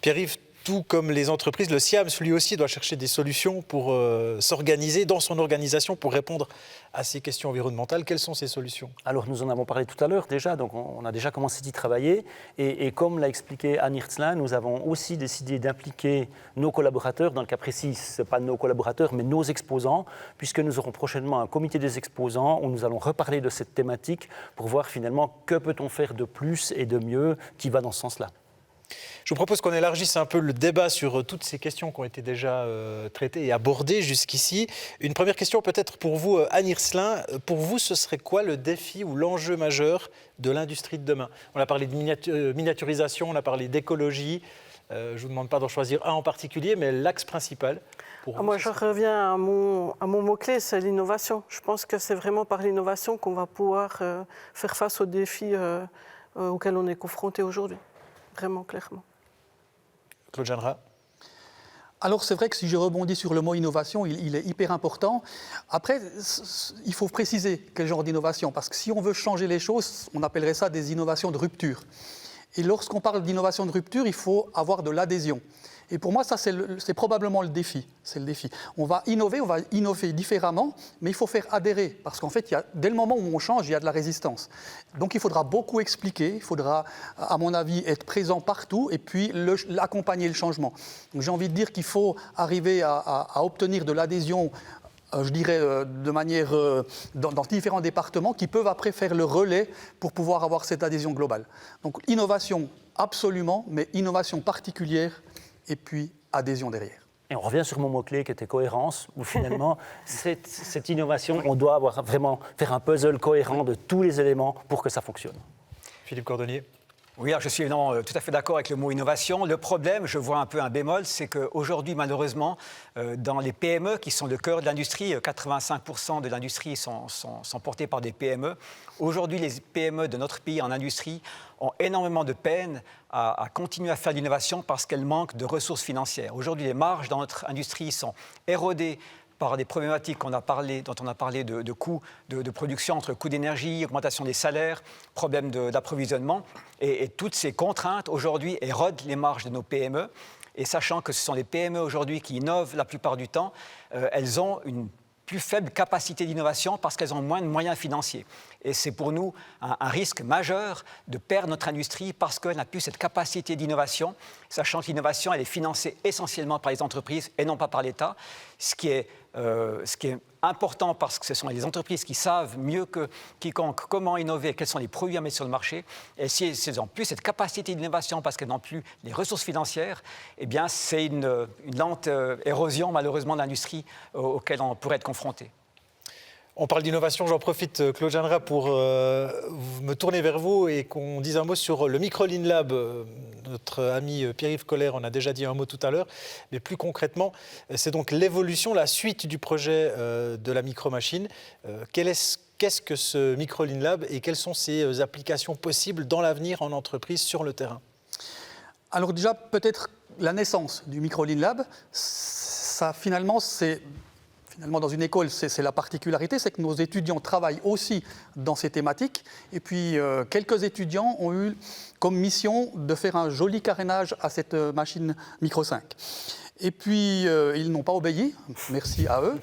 Pierre-Yves, tout comme les entreprises, le SIAMS, lui aussi, doit chercher des solutions pour s'organiser dans son organisation pour répondre à ces questions environnementales. Quelles sont ces solutions ? Alors, nous en avons parlé tout à l'heure déjà, donc on a déjà commencé d'y travailler. Et comme l'a expliqué Anne Hirslin, nous avons aussi décidé d'impliquer nos collaborateurs. Dans le cas précis, ce n'est pas nos collaborateurs, mais nos exposants, puisque nous aurons prochainement un comité des exposants où nous allons reparler de cette thématique pour voir finalement que peut-on faire de plus et de mieux qui va dans ce sens-là. Je vous propose qu'on élargisse un peu le débat sur toutes ces questions qui ont été déjà traitées et abordées jusqu'ici. Une première question peut-être pour vous, Anne Hirslin. Pour vous, ce serait quoi le défi ou l'enjeu majeur de l'industrie de demain ? On a parlé de miniaturisation, on a parlé d'écologie. Je ne vous demande pas d'en choisir un en particulier, mais l'axe principal pour vous, moi, je reviens à mon mot-clé, c'est l'innovation. Je pense que c'est vraiment par l'innovation qu'on va pouvoir faire face aux défis auxquels on est confronté aujourd'hui. Vraiment, clairement. Claude Jeanneret. Alors c'est vrai que si je rebondis sur le mot innovation, il est hyper important. Après, il faut préciser quel genre d'innovation, parce que si on veut changer les choses, on appellerait ça des innovations de rupture. Et lorsqu'on parle d'innovation de rupture, il faut avoir de l'adhésion. Et pour moi, ça, c'est probablement le défi. C'est le défi. On va innover différemment, mais il faut faire adhérer. Parce qu'en fait, dès le moment où on change, il y a de la résistance. Donc, il faudra beaucoup expliquer. Il faudra, à mon avis, être présent partout et puis accompagner le changement. Donc, j'ai envie de dire qu'il faut arriver à obtenir de l'adhésion, je dirais, de manière dans différents départements qui peuvent après faire le relais pour pouvoir avoir cette adhésion globale. Donc, innovation, absolument, mais innovation particulière et puis adhésion derrière. Et on revient sur mon mot-clé qui était cohérence, où finalement, cette innovation, on doit vraiment faire un puzzle cohérent de tous les éléments pour que ça fonctionne. Philippe Cordonnier. Oui, alors je suis évidemment tout à fait d'accord avec le mot innovation. Le problème, je vois un peu un bémol, c'est qu'aujourd'hui, malheureusement, dans les PME, qui sont le cœur de l'industrie, 85% de l'industrie sont portés par des PME. Aujourd'hui, les PME de notre pays en industrie ont énormément de peine à continuer à faire de l'innovation parce qu'elles manquent de ressources financières. Aujourd'hui, les marges dans notre industrie sont érodées par des problématiques dont on a parlé de coûts de production, entre coûts d'énergie, augmentation des salaires, problèmes d'approvisionnement. Et toutes ces contraintes, aujourd'hui, érodent les marges de nos PME. Et sachant que ce sont les PME aujourd'hui qui innovent la plupart du temps, elles ont une plus faible capacité d'innovation parce qu'elles ont moins de moyens financiers. Et c'est pour nous un risque majeur de perdre notre industrie parce qu'elle n'a plus cette capacité d'innovation, sachant que l'innovation, elle est financée essentiellement par les entreprises et non pas par l'État, ce qui est important parce que ce sont les entreprises qui savent mieux que quiconque comment innover, quels sont les produits à mettre sur le marché. Et si elles n'ont plus cette capacité d'innovation parce qu'elles n'ont plus les ressources financières, eh bien c'est une lente érosion malheureusement de l'industrie auquel on pourrait être confronté. On parle d'innovation, j'en profite, Claude Jeanneret, pour me tourner vers vous et qu'on dise un mot sur le Micro-Lean Lab. Notre ami Pierre-Yves Colère en a déjà dit un mot tout à l'heure, mais plus concrètement, c'est donc l'évolution, la suite du projet de la micro-machine. Qu'est-ce que ce Micro-Lean Lab et quelles sont ses applications possibles dans l'avenir en entreprise sur le terrain? Alors déjà, peut-être la naissance du Micro-Lean Lab, ça finalement, dans une école, c'est la particularité, c'est que nos étudiants travaillent aussi dans ces thématiques. Et puis, quelques étudiants ont eu comme mission de faire un joli carénage à cette machine Micro 5. Et puis, ils n'ont pas obéi, merci à eux.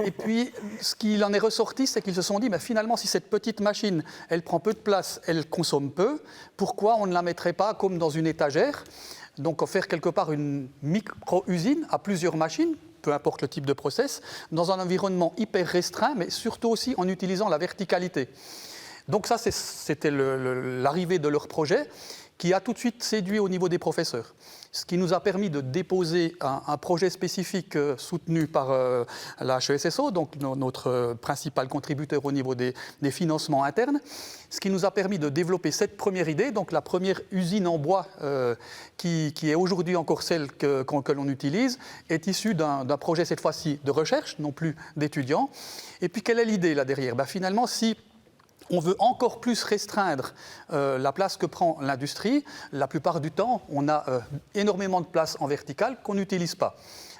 Et puis, ce qu'il en est ressorti, c'est qu'ils se sont dit, mais finalement, si cette petite machine, elle prend peu de place, elle consomme peu, pourquoi on ne la mettrait pas comme dans une étagère? Donc, faire quelque part une micro-usine à plusieurs machines, peu importe le type de process, dans un environnement hyper restreint, mais surtout aussi en utilisant la verticalité. Donc ça, c'était l'arrivée de leur projet qui a tout de suite séduit au niveau des professeurs. Ce qui nous a permis de déposer un projet spécifique soutenu par la HESSO, donc notre principal contributeur au niveau des financements internes, ce qui nous a permis de développer cette première idée, donc la première usine en bois qui est aujourd'hui encore celle que l'on utilise, est issue d'un projet cette fois-ci de recherche, non plus d'étudiants. Et puis quelle est l'idée là derrière? Finalement, si on veut encore plus restreindre la place que prend l'industrie, la plupart du temps, on a énormément de place en verticale qu'on n'utilise pas.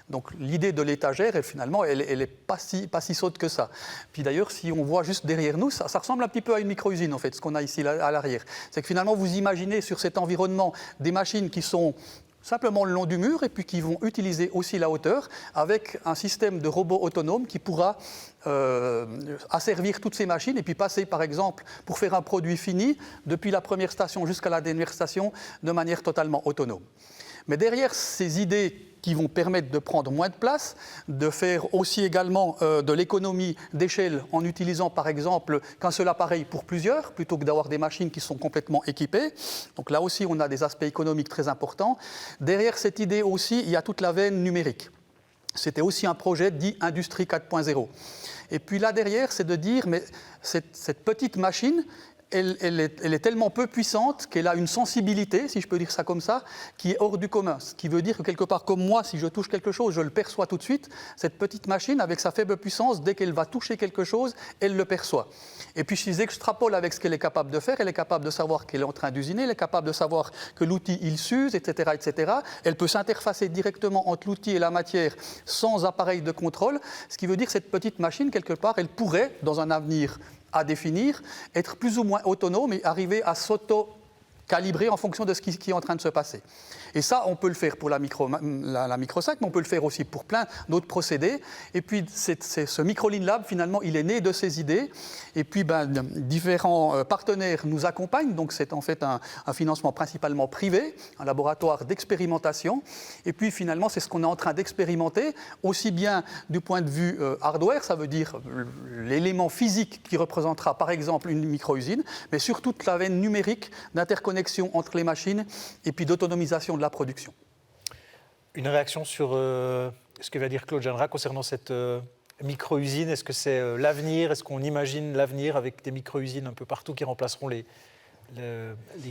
Donc l'idée de l'étagère, finalement, elle n'est pas si saute que ça. Puis d'ailleurs, si on voit juste derrière nous, ça ressemble un petit peu à une micro-usine, en fait, ce qu'on a ici à l'arrière. C'est que finalement, vous imaginez sur cet environnement des machines qui sont simplement le long du mur et puis qui vont utiliser aussi la hauteur avec un système de robots autonomes qui pourra asservir toutes ces machines et puis passer par exemple pour faire un produit fini depuis la première station jusqu'à la dernière station de manière totalement autonome. Mais derrière ces idées qui vont permettre de prendre moins de place, de faire aussi également de l'économie d'échelle en utilisant par exemple qu'un seul appareil pour plusieurs, plutôt que d'avoir des machines qui sont complètement équipées. Donc là aussi, on a des aspects économiques très importants. Derrière cette idée aussi, il y a toute la veine numérique. C'était aussi un projet dit Industrie 4.0. Et puis là derrière, c'est de dire, mais cette petite machine, elle est tellement peu puissante qu'elle a une sensibilité, si je peux dire ça comme ça, qui est hors du commun. Ce qui veut dire que quelque part comme moi, si je touche quelque chose, je le perçois tout de suite. Cette petite machine, avec sa faible puissance, dès qu'elle va toucher quelque chose, elle le perçoit. Et puis si j'extrapole avec ce qu'elle est capable de faire, elle est capable de savoir qu'elle est en train d'usiner, elle est capable de savoir que l'outil, il s'use, etc., etc. Elle peut s'interfacer directement entre l'outil et la matière sans appareil de contrôle. Ce qui veut dire que cette petite machine, quelque part, elle pourrait, dans un avenir à définir, être plus ou moins autonome et arriver à s'auto-calibrer en fonction de ce qui est en train de se passer. Et ça, on peut le faire pour la Micro 5, mais on peut le faire aussi pour plein d'autres procédés. Et puis, ce Micro-Lean Lab, finalement, il est né de ces idées. Et puis, différents partenaires nous accompagnent. Donc, c'est en fait un financement principalement privé, un laboratoire d'expérimentation. Et puis, finalement, c'est ce qu'on est en train d'expérimenter, aussi bien du point de vue hardware, ça veut dire l'élément physique qui représentera, par exemple, une micro-usine, mais surtout toute la veine numérique d'interconnexion entre les machines et puis d'autonomisation de la production. Une réaction sur ce que va dire Claude Jeanneret concernant cette micro-usine. Est-ce que c'est l'avenir? Est-ce qu'on imagine l'avenir avec des micro-usines un peu partout qui remplaceront les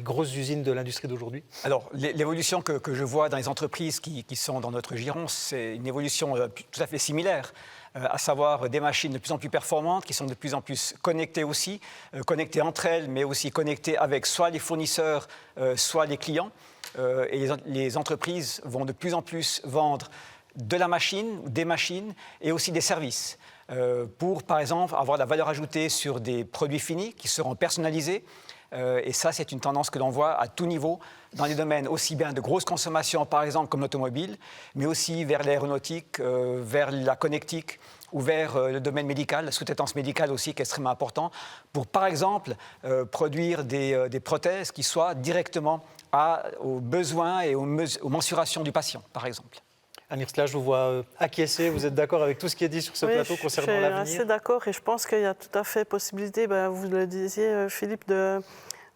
grosses usines de l'industrie d'aujourd'hui? Alors, l'évolution que je vois dans les entreprises qui sont dans notre giron, c'est une évolution tout à fait similaire, à savoir des machines de plus en plus performantes, qui sont de plus en plus connectées aussi, connectées entre elles, mais aussi connectées avec soit les fournisseurs, soit les clients. Et les entreprises vont de plus en plus vendre de la machine, des machines et aussi des services pour, par exemple, avoir de la valeur ajoutée sur des produits finis qui seront personnalisés. Et ça, c'est une tendance que l'on voit à tout niveau, dans les domaines aussi bien de grosse consommation, par exemple, comme l'automobile, mais aussi vers l'aéronautique, vers la connectique ou vers le domaine médical, la sous-traitance médicale aussi, qui est extrêmement important, pour, par exemple, produire des prothèses qui soient directement aux besoins et aux mensurations du patient, par exemple. Anne Hirschla, je vous vois acquiescer. Vous êtes d'accord avec tout ce qui est dit sur ce plateau concernant l'avenir? Je suis assez d'accord et je pense qu'il y a tout à fait possibilité, vous le disiez Philippe,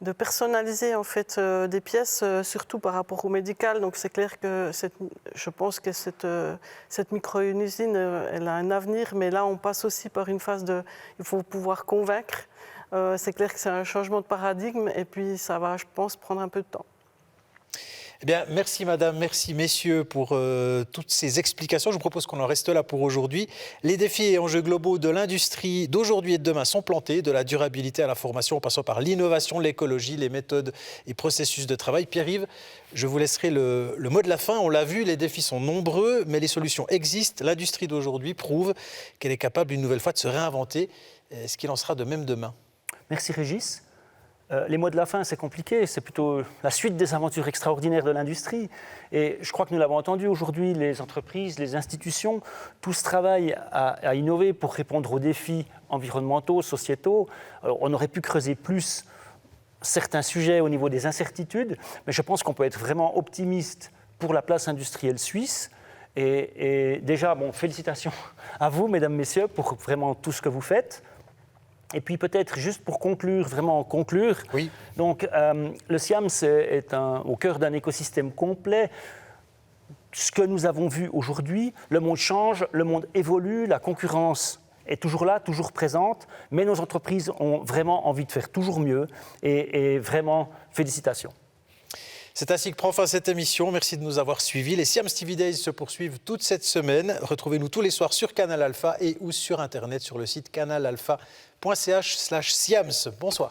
de personnaliser en fait des pièces, surtout par rapport au médical. Donc c'est clair que je pense que cette micro-usine, elle a un avenir, mais là on passe aussi par une phase il faut pouvoir convaincre. C'est clair que c'est un changement de paradigme et puis ça va, je pense, prendre un peu de temps. Eh bien, merci madame, merci messieurs pour toutes ces explications. Je vous propose qu'on en reste là pour aujourd'hui. Les défis et enjeux globaux de l'industrie d'aujourd'hui et de demain sont plantés, de la durabilité à la formation en passant par l'innovation, l'écologie, les méthodes et processus de travail. Pierre-Yves, je vous laisserai le mot de la fin. On l'a vu, les défis sont nombreux, mais les solutions existent. L'industrie d'aujourd'hui prouve qu'elle est capable une nouvelle fois de se réinventer. Est-ce qu'il en sera de même demain? Merci Régis. Les mots de la fin, c'est compliqué, c'est plutôt la suite des aventures extraordinaires de l'industrie. Et je crois que nous l'avons entendu aujourd'hui, les entreprises, les institutions, tous travaillent à innover pour répondre aux défis environnementaux, sociétaux. Alors, on aurait pu creuser plus certains sujets au niveau des incertitudes, mais je pense qu'on peut être vraiment optimiste pour la place industrielle suisse. Et déjà, félicitations à vous, mesdames, messieurs, pour vraiment tout ce que vous faites. Et puis peut-être juste pour conclure, vraiment conclure, oui. Donc le SIAMS est au cœur d'un écosystème complet. Ce que nous avons vu aujourd'hui, le monde change, le monde évolue, la concurrence est toujours là, toujours présente, mais nos entreprises ont vraiment envie de faire toujours mieux et vraiment félicitations. C'est ainsi que prend fin cette émission. Merci de nous avoir suivis. Les Siams TV Days se poursuivent toute cette semaine. Retrouvez-nous tous les soirs sur Canal Alpha et ou sur Internet sur le site canalalpha.ch/Siams. Bonsoir.